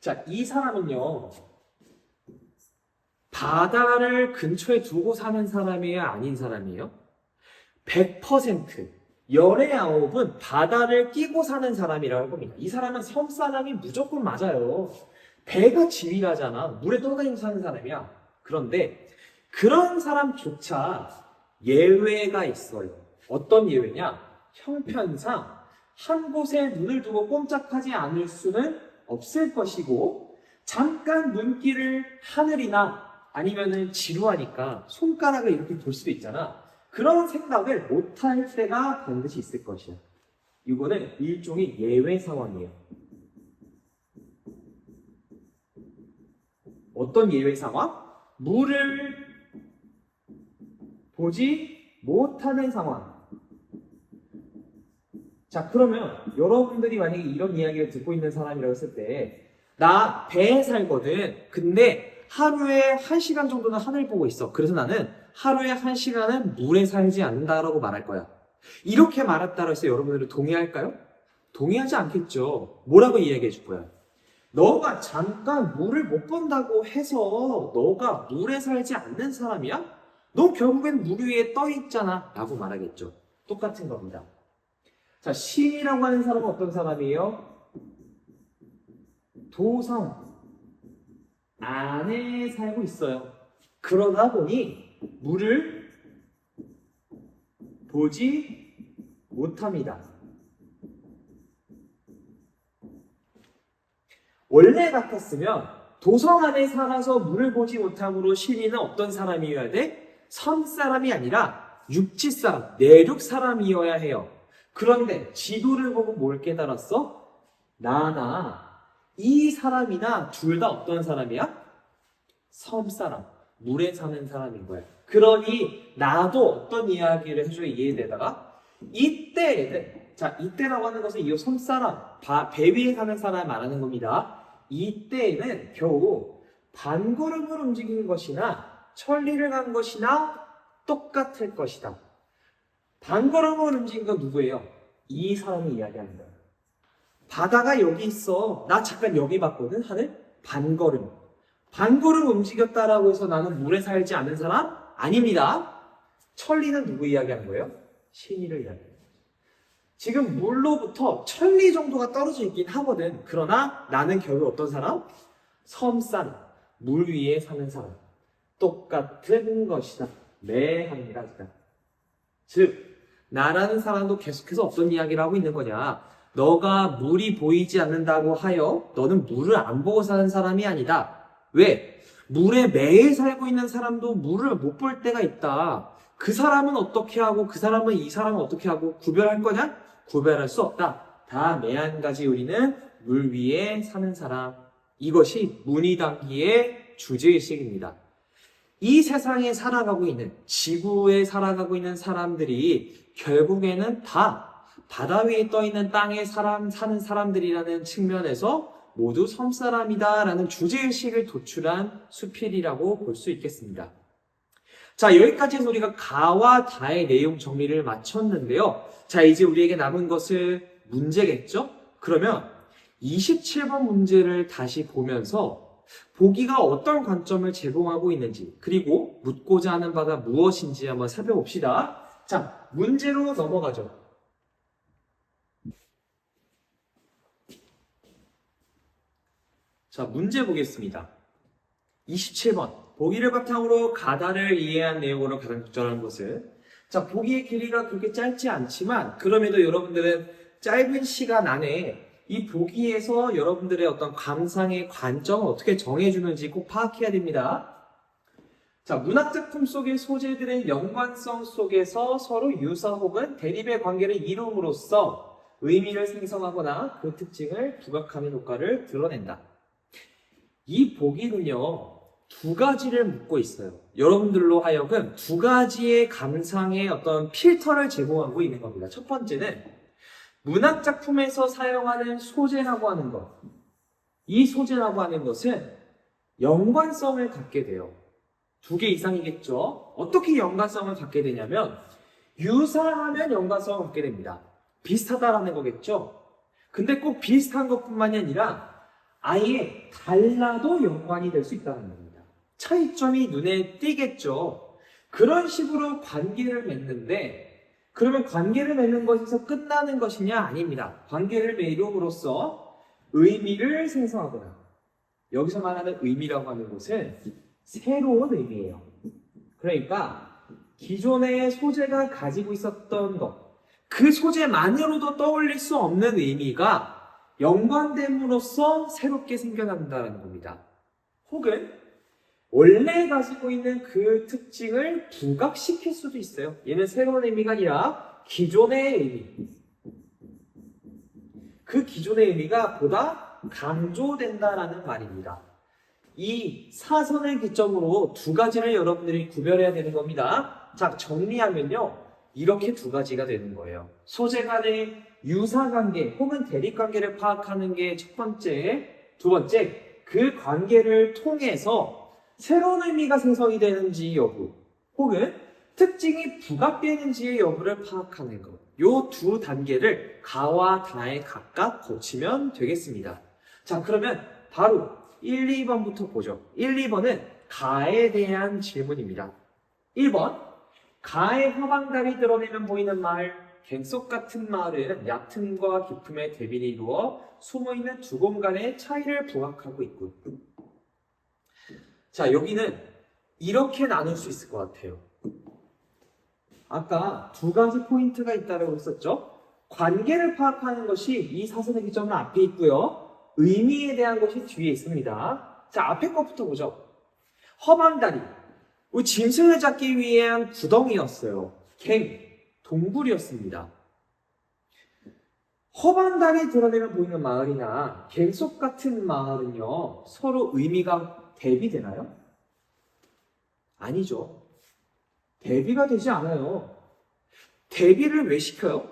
자, 이 사람은요, 바다를 근처에 두고 사는 사람이에요? 아닌 사람이에요? 100%, 열의 9은 바다를 끼고 사는 사람이라고 합니다. 이 사람은 섬 사람이 무조건 맞아요. 배가 지휘하잖아. 물에 떠다니면서 사는 사람이야. 그런데 그런 사람조차 예외가 있어요. 어떤 예외냐? 형편상 한 곳에 눈을 두고 꼼짝하지 않을 수는 없을 것이고 잠깐 눈길을 하늘이나 아니면은 지루하니까 손가락을 이렇게 볼 수도 있잖아. 그런 생각을 못할 때가 반드시 있을 것이야. 이거는 일종의 예외 상황이에요. 어떤 예외 상황? 물을 보지 못하는 상황. 자, 그러면 여러분들이 만약에 이런 이야기를 듣고 있는 사람이라고 했을 때 나 배에 살거든. 근데 하루에 1시간 정도는 하늘 보고 있어. 그래서 나는 하루에 1시간은 물에 살지 않는다라고 말할 거야. 이렇게 말했다고 해서 여러분들은 동의할까요? 동의하지 않겠죠. 뭐라고 이야기해 줄 거야? 너가 잠깐 물을 못 본다고 해서 너가 물에 살지 않는 사람이야? 너 결국엔 물 위에 떠 있잖아 라고 말하겠죠. 똑같은 겁니다. 자, 신이라고 하는 사람은 어떤 사람이에요? 도성 안에 살고 있어요. 그러다 보니 물을 보지 못합니다. 원래 같았으면 도성 안에 살아서 물을 보지 못함으로 신이는 어떤 사람이어야 돼? 섬 사람이 아니라 육지 사람, 내륙 사람이어야 해요. 그런데 지도를 보고 뭘 깨달았어? 나나 이 사람이나 둘 다 어떤 사람이야? 섬 사람, 물에 사는 사람인 거야. 그러니 나도 어떤 이야기를 해줘야 이해되다가 이때에는, 자, 이때라고 하는 것은 이 섬 사람, 배 위에 사는 사람 말하는 겁니다. 이때에는 겨우 반걸음을 움직이는 것이나 천리를 간 것이나 똑같을 것이다. 반걸음을 움직인 건 누구예요? 이 사람이 이야기하는 거예요. 바다가 여기 있어. 나 잠깐 여기 봤거든, 하늘? 반걸음. 반걸음 움직였다라고 해서 나는 물에 살지 않는 사람? 아닙니다. 천리는 누구 이야기하는 거예요? 신이를 이야기하는 거예요. 지금 물로부터 천리 정도가 떨어져 있긴 하거든. 그러나 나는 결국 어떤 사람? 섬산, 물 위에 사는 사람. 똑같은 것이다. 매 한 가지다. 즉, 나라는 사람도 계속해서 어떤 이야기를 하고 있는 거냐? 너가 물이 보이지 않는다고 하여 너는 물을 안 보고 사는 사람이 아니다. 왜? 물에 매일 살고 있는 사람도 물을 못 볼 때가 있다. 그 사람은 어떻게 하고 그 사람은 이 사람은 어떻게 하고 구별할 거냐? 구별할 수 없다. 다 매한가지 우리는 물 위에 사는 사람. 이것이 문희당기의 주제의식입니다. 이 세상에 살아가고 있는, 지구에 살아가고 있는 사람들이 결국에는 다 바다 위에 떠있는 땅에 사는 사람들이라는 측면에서 모두 섬사람이다 라는 주제의식을 도출한 수필이라고 볼 수 있겠습니다. 자, 여기까지 해서 우리가 가와 다의 내용 정리를 마쳤는데요. 자, 이제 우리에게 남은 것은 문제겠죠? 그러면 27번 문제를 다시 보면서 보기가 어떤 관점을 제공하고 있는지, 그리고 묻고자 하는 바가 무엇인지 한번 살펴봅시다. 자, 문제로 넘어가죠. 자, 문제 보겠습니다. 27번. 보기를 바탕으로 가다를 이해한 내용으로 가장 적절한 것은, 자, 보기의 길이가 그렇게 짧지 않지만 그럼에도 여러분들은 짧은 시간 안에 이 보기에서 여러분들의 어떤 감상의 관점을 어떻게 정해주는지 꼭 파악해야 됩니다. 자, 문학작품 속의 소재들의 연관성 속에서 서로 유사 혹은 대립의 관계를 이룸으로써 의미를 생성하거나 그 특징을 부각하는 효과를 드러낸다. 이 보기는요, 두 가지를 묻고 있어요. 여러분들로 하여금 두 가지의 감상의 어떤 필터를 제공하고 있는 겁니다. 첫 번째는 문학작품에서 사용하는 소재라고 하는 것. 이 소재라고 하는 것은 연관성을 갖게 돼요. 두 개 이상이겠죠? 어떻게 연관성을 갖게 되냐면 유사하면 연관성을 갖게 됩니다. 비슷하다라는 거겠죠? 근데 꼭 비슷한 것뿐만이 아니라 아예 달라도 연관이 될 수 있다는 겁니다. 차이점이 눈에 띄겠죠. 그런 식으로 관계를 맺는데, 그러면 관계를 맺는 것에서 끝나는 것이냐? 아닙니다. 관계를 맺음으로써 의미를 생성하거나, 여기서 말하는 의미라고 하는 것은 새로운 의미예요. 그러니까 기존의 소재가 가지고 있었던 것, 그 소재만으로도 떠올릴 수 없는 의미가 연관됨으로써 새롭게 생겨난다는 겁니다. 혹은 원래 가지고 있는 그 특징을 부각시킬 수도 있어요. 얘는 새로운 의미가 아니라 기존의 의미. 그 기존의 의미가 보다 강조된다라는 말입니다. 이 사선을 기점으로 두 가지를 여러분들이 구별해야 되는 겁니다. 자, 정리하면요, 이렇게 두 가지가 되는 거예요. 소재 간의 유사관계 혹은 대립관계를 파악하는 게 첫 번째, 두 번째, 그 관계를 통해서 새로운 의미가 생성이 되는지 여부, 혹은 특징이 부각되는지의 여부를 파악하는 것. 요 두 단계를 가와 다에 각각 거치면 되겠습니다. 자, 그러면 바로 1, 2번부터 보죠. 1, 2번은 가에 대한 질문입니다. 1번, 가의 화방달이 드러내면 보이는 마을, 갱속 같은 마을은 얕음과 깊음의 대비를 이루어 숨어있는 두 공간의 차이를 부각하고 있군. 자, 여기는 이렇게 나눌 수 있을 것 같아요. 아까 두 가지 포인트가 있다고 했었죠? 관계를 파악하는 것이 이 사선의 기점은 앞에 있고요. 의미에 대한 것이 뒤에 있습니다. 자, 앞에 것부터 보죠. 허방다리. 짐승을 잡기 위한 구덩이였어요. 동굴이었습니다. 허방다리 드러내면 보이는 마을이나 갱속 같은 마을은요, 서로 의미가 대비되나요? 아니죠. 대비가 되지 않아요. 대비를 왜 시켜요?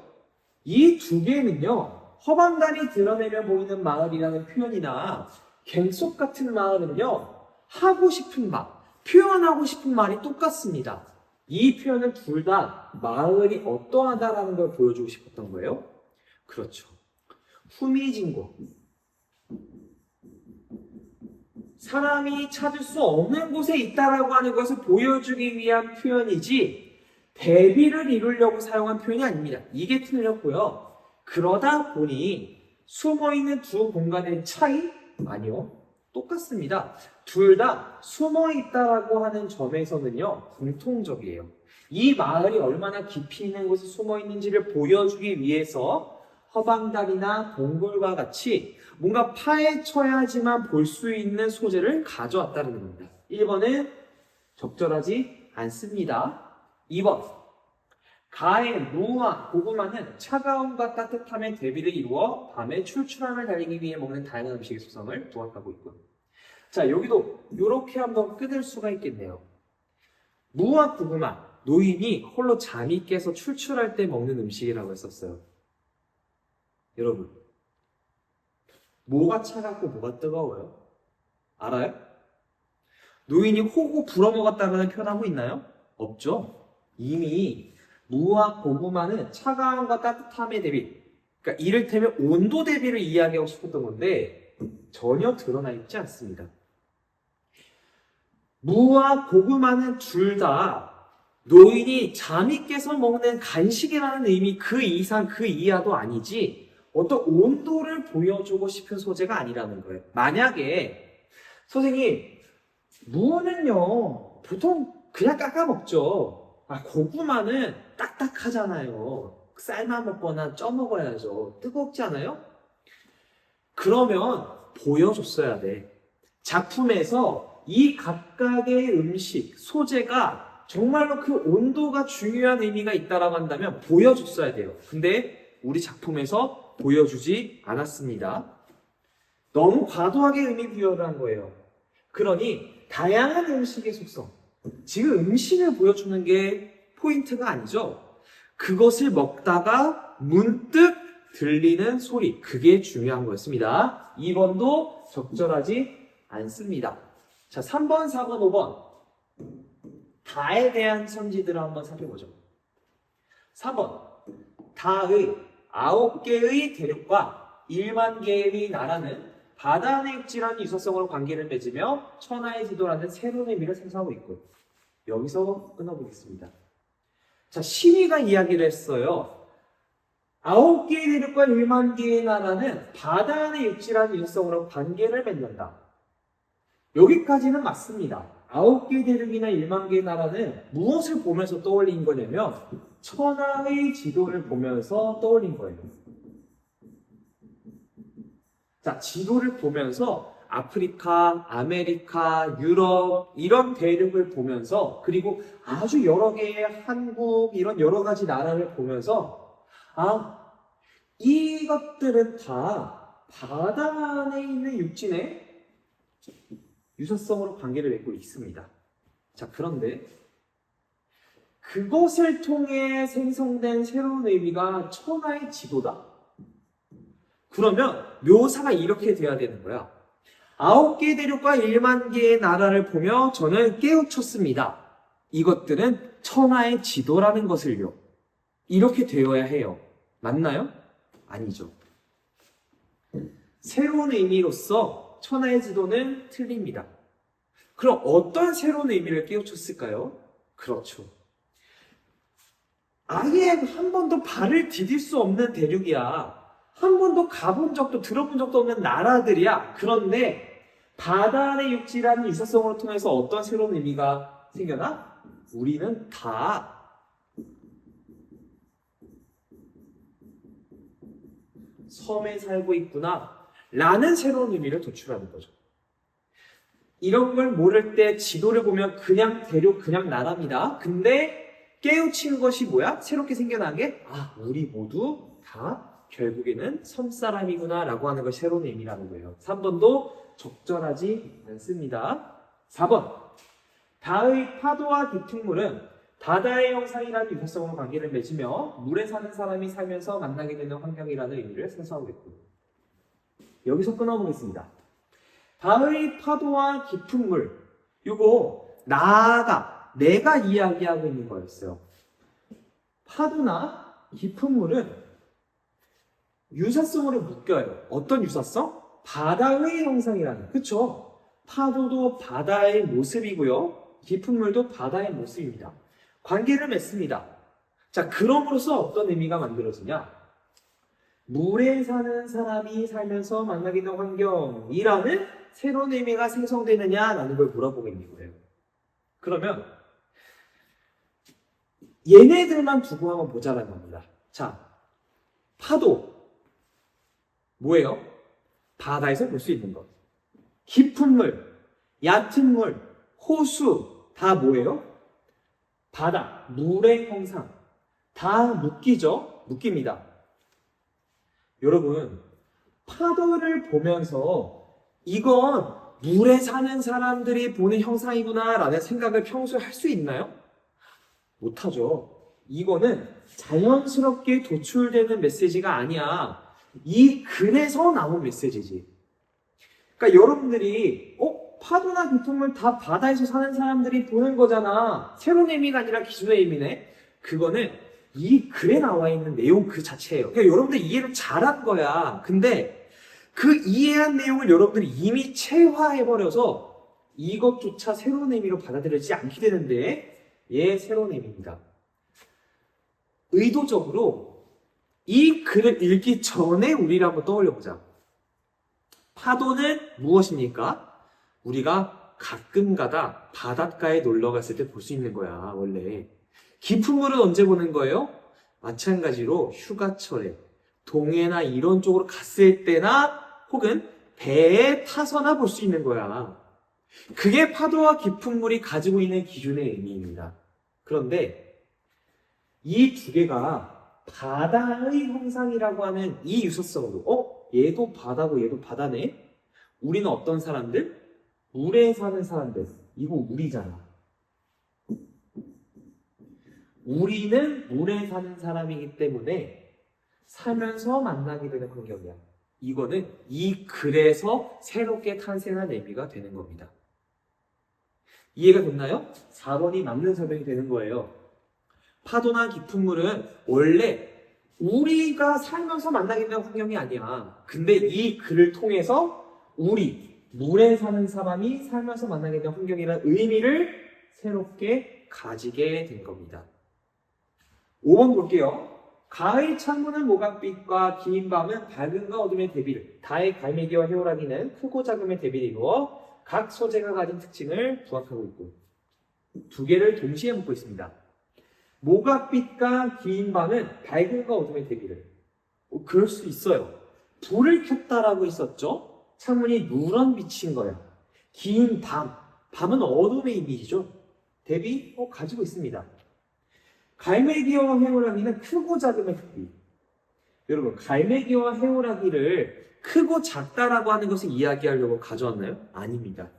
이 두 개는요, 허방단이 드러내면 보이는 마을이라는 표현이나 갱속 같은 마을은요, 하고 싶은 말, 표현하고 싶은 말이 똑같습니다. 이 표현은 둘 다 마을이 어떠하다라는 걸 보여주고 싶었던 거예요. 그렇죠. 후미진 곳. 사람이 찾을 수 없는 곳에 있다라고 하는 것을 보여주기 위한 표현이지 대비를 이루려고 사용한 표현이 아닙니다. 이게 틀렸고요. 그러다 보니 숨어있는 두 공간의 차이? 아니요. 똑같습니다. 둘 다 숨어있다라고 하는 점에서는요, 공통적이에요. 이 마을이 얼마나 깊이 있는 곳에 숨어있는지를 보여주기 위해서 허방다리나 동굴과 같이 뭔가 파헤쳐야지만 볼 수 있는 소재를 가져왔다는 겁니다. 1번은 적절하지 않습니다. 2번, 가의 무와 고구마는 차가움과 따뜻함의 대비를 이루어 밤에 출출함을 달리기 위해 먹는 다양한 음식의 속성을 부각하고 있군. 자, 여기도 이렇게 한번 끊을 수가 있겠네요. 무와 고구마, 노인이 홀로 잠이 깨서 출출할 때 먹는 음식이라고 했었어요. 여러분, 뭐가 차갑고 뭐가 뜨거워요? 알아요? 노인이 호고 불어먹었다는 표현하고 있나요? 없죠. 이미 무와 고구마는 차가움과 따뜻함의 대비, 그러니까 이를테면 온도 대비를 이야기하고 싶었던 건데 전혀 드러나 있지 않습니다. 무와 고구마는 둘 다 노인이 잠이 깨서 먹는 간식이라는 의미 그 이상 그 이하도 아니지 어떤 온도를 보여주고 싶은 소재가 아니라는 거예요. 만약에 선생님 무는요 보통 그냥 깎아 먹죠. 고구마는 딱딱하잖아요. 삶아 먹거나 쪄 먹어야죠. 뜨겁지 않아요? 그러면 보여줬어야 돼. 작품에서 이 각각의 음식, 소재가 정말로 그 온도가 중요한 의미가 있다라고 한다면 보여줬어야 돼요. 근데 우리 작품에서 보여주지 않았습니다. 너무 과도하게 의미 부여를 한 거예요. 그러니 다양한 음식의 속성, 지금 음식을 보여주는 게 포인트가 아니죠. 그것을 먹다가 문득 들리는 소리, 그게 중요한 거였습니다. 2번도 적절하지 않습니다. 자, 3번, 4번, 5번 다에 대한 선지들을 한번 살펴보죠. 4번 다의 9개의 대륙과 1만 개의 나라는 바다 안의 육지라는 유사성으로 관계를 맺으며 천하의 지도라는 새로운 의미를 생성하고 있고, 여기서 끊어보겠습니다. 자, 신의가 이야기를 했어요. 9개의 대륙과 1만 개의 나라는 바다 안의 육지라는 유사성으로 관계를 맺는다. 여기까지는 맞습니다. 9개의 대륙이나 1만 개의 나라는 무엇을 보면서 떠올린 거냐면 천하의 지도를 보면서 떠올린 거예요. 자, 지도를 보면서 아프리카, 아메리카, 유럽 이런 대륙을 보면서 그리고 아주 여러 개의 한국 이런 여러 가지 나라를 보면서 이것들은 다 바다 안에 있는 육지네 유사성으로 관계를 맺고 있습니다. 자, 그런데 그것을 통해 생성된 새로운 의미가 천하의 지도다. 그러면 묘사가 이렇게 돼야 되는 거야. 9개의 대륙과 1만 개의 나라를 보며 저는 깨우쳤습니다. 이것들은 천하의 지도라는 것을요. 이렇게 되어야 해요. 맞나요? 아니죠. 새로운 의미로서 천하의 지도는 틀립니다. 그럼 어떤 새로운 의미를 깨우쳤을까요? 그렇죠. 아예 한 번도 발을 디딜 수 없는 대륙이야. 한 번도 가본 적도 들어본 적도 없는 나라들이야. 그런데 바다 안의 육지라는 유사성으로 통해서 어떤 새로운 의미가 생겨나? 우리는 다 섬에 살고 있구나 라는 새로운 의미를 도출하는 거죠. 이런 걸 모를 때 지도를 보면 그냥 대륙, 그냥 나라입니다. 근데 깨우친 것이 뭐야? 새롭게 생겨난 게 우리 모두 다 결국에는 섬사람이구나 라고 하는 것이 새로운 의미라는 거예요. 3번도 적절하지 않습니다. 4번 다의 파도와 기특물은 바다의 형상이라는 유사성으로 관계를 맺으며 물에 사는 사람이 살면서 만나게 되는 환경이라는 의미를 생성하고 있고, 여기서 끊어보겠습니다. 다의 파도와 깊은 물, 이거 내가 이야기하고 있는 거였어요. 파도나 깊은 물은 유사성으로 묶여요. 어떤 유사성? 바다의 형상이라는, 그쵸? 파도도 바다의 모습이고요. 깊은 물도 바다의 모습입니다. 관계를 맺습니다. 자, 그럼으로써 어떤 의미가 만들어지냐? 물에 사는 사람이 살면서 만나게 되는 환경이라는 새로운 의미가 생성되느냐라는 걸 물어보고 있는 거예요. 그러면 얘네들만 두고 한번 보자는 겁니다. 자, 파도 뭐예요? 바다에서 볼 수 있는 것. 깊은 물, 얕은 물, 호수 다 뭐예요? 바다, 물의 형상. 다 묶이죠? 묶입니다. 여러분, 파도를 보면서 이건 물에 사는 사람들이 보는 형상이구나 라는 생각을 평소에 할 수 있나요? 못하죠. 이거는 자연스럽게 도출되는 메시지가 아니야. 이 글에서 나온 메시지지. 그러니까 여러분들이 파도나 기품을 다 바다에서 사는 사람들이 보는 거잖아. 새로운 의미가 아니라 기존의 의미네. 그거는 이 글에 나와 있는 내용 그 자체예요. 그러니까 여러분들 이해를 잘한 거야. 근데 그 이해한 내용을 여러분들이 이미 체화해버려서 이것조차 새로운 의미로 받아들여지지 않게 되는데 얘 새로운 의미입니다. 의도적으로 이 글을 읽기 전에 우리를 한번 떠올려보자. 파도는 무엇입니까? 우리가 가끔가다 바닷가에 놀러 갔을 때 볼 수 있는 거야, 원래. 깊은 물은 언제 보는 거예요? 마찬가지로 휴가철에 동해나 이런 쪽으로 갔을 때나 혹은 배에 타서나 볼 수 있는 거야. 그게 파도와 깊은 물이 가지고 있는 기준의 의미입니다. 그런데 이 두 개가 바다의 형상이라고 하는 이 유사성으로 얘도 바다고 얘도 바다네? 우리는 어떤 사람들? 물에 사는 사람들. 이거 우리잖아. 우리는 물에 사는 사람이기 때문에 살면서 만나게 되는 환경이야. 이거는 이 글에서 새롭게 탄생한 의미가 되는 겁니다. 이해가 됐나요? 4번이 맞는 설명이 되는 거예요. 파도나 깊은 물은 원래 우리가 살면서 만나게 되는 환경이 아니야. 근데 이 글을 통해서 물에 사는 사람이 살면서 만나게 되는 환경이라는 의미를 새롭게 가지게 된 겁니다. 5번 볼게요. 가을 창문은 모각빛과 긴 밤은 밝음과 어둠의 대비를, 다의 갈매기와 해오라기는 크고 작음의 대비를 이루어 각 소재가 가진 특징을 부합하고 있고, 두 개를 동시에 묶고 있습니다. 모각빛과 긴 밤은 밝음과 어둠의 대비를. 그럴 수 있어요. 불을 켰다라고 했었죠. 창문이 누런 빛인 거야. 긴 밤은 어둠의 이미지죠. 대비 가지고 있습니다. 갈매기와 해오라기는 크고 작음의 대비. 여러분, 갈매기와 해오라기를 크고 작다라고 하는 것을 이야기하려고 가져왔나요? 아닙니다.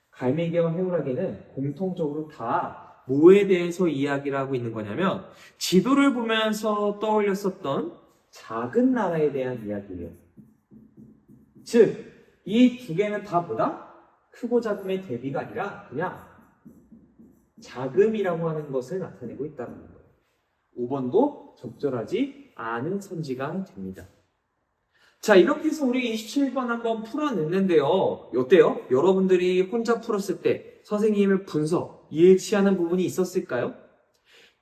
갈매기와 해오라기는 공통적으로 다 뭐에 대해서 이야기를 하고 있는 거냐면 지도를 보면서 떠올렸었던 작은 나라에 대한 이야기예요. 즉, 이 두 개는 다 뭐다? 크고 작음의 대비가 아니라 그냥 작음이라고 하는 것을 나타내고 있다는 거예요. 5번도 적절하지 않은 선지가 됩니다. 자, 이렇게 해서 우리 27번 한번 풀어냈는데요. 어때요? 여러분들이 혼자 풀었을 때 선생님의 분석, 일치하는 부분이 있었을까요?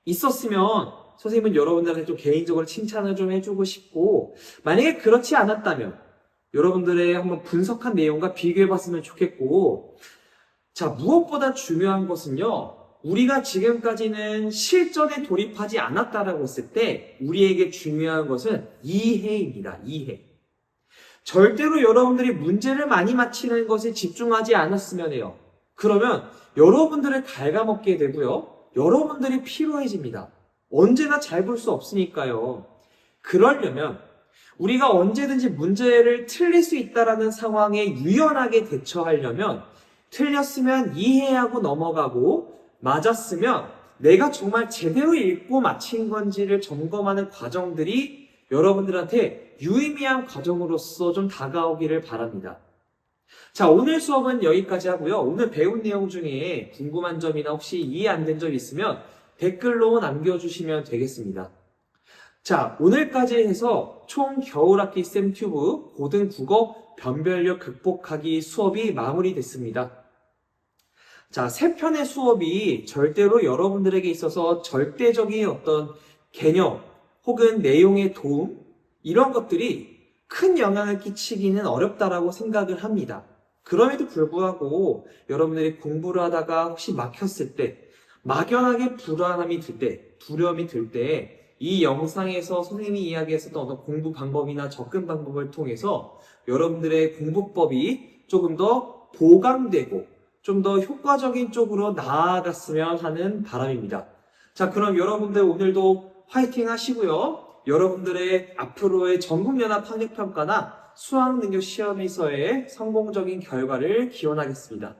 있었으면 선생님은 여러분들한테 좀 개인적으로 칭찬을 좀 해주고 싶고, 만약에 그렇지 않았다면 여러분들의 한번 분석한 내용과 비교해봤으면 좋겠고, 자, 무엇보다 중요한 것은요, 우리가 지금까지는 실전에 돌입하지 않았다라고 했을 때 우리에게 중요한 것은 이해입니다. 이해. 절대로 여러분들이 문제를 많이 맞히는 것에 집중하지 않았으면 해요. 그러면 여러분들을 갉아먹게 되고요. 여러분들이 피로해집니다. 언제나 잘 볼 수 없으니까요. 그러려면 우리가 언제든지 문제를 틀릴 수 있다는 상황에 유연하게 대처하려면 틀렸으면 이해하고 넘어가고 맞았으면 내가 정말 제대로 읽고 맞힌 건지를 점검하는 과정들이 여러분들한테 유의미한 과정으로서 좀 다가오기를 바랍니다. 자, 오늘 수업은 여기까지 하고요. 오늘 배운 내용 중에 궁금한 점이나 혹시 이해 안 된 점 있으면 댓글로 남겨주시면 되겠습니다. 자, 오늘까지 해서 총 겨울학기 쌤튜브 고등국어 변별력 극복하기 수업이 마무리됐습니다. 자, 세 편의 수업이 절대로 여러분들에게 있어서 절대적인 어떤 개념 혹은 내용의 도움 이런 것들이 큰 영향을 끼치기는 어렵다라고 생각을 합니다. 그럼에도 불구하고 여러분들이 공부를 하다가 혹시 막혔을 때, 막연하게 불안함이 들 때, 두려움이 들 때 이 영상에서 선생님이 이야기했었던 어떤 공부 방법이나 접근 방법을 통해서 여러분들의 공부법이 조금 더 보강되고 좀 더 효과적인 쪽으로 나아갔으면 하는 바람입니다. 자, 그럼 여러분들 오늘도 화이팅 하시고요. 여러분들의 앞으로의 전국연합 학력평가나 수학능력 시험에서의 성공적인 결과를 기원하겠습니다.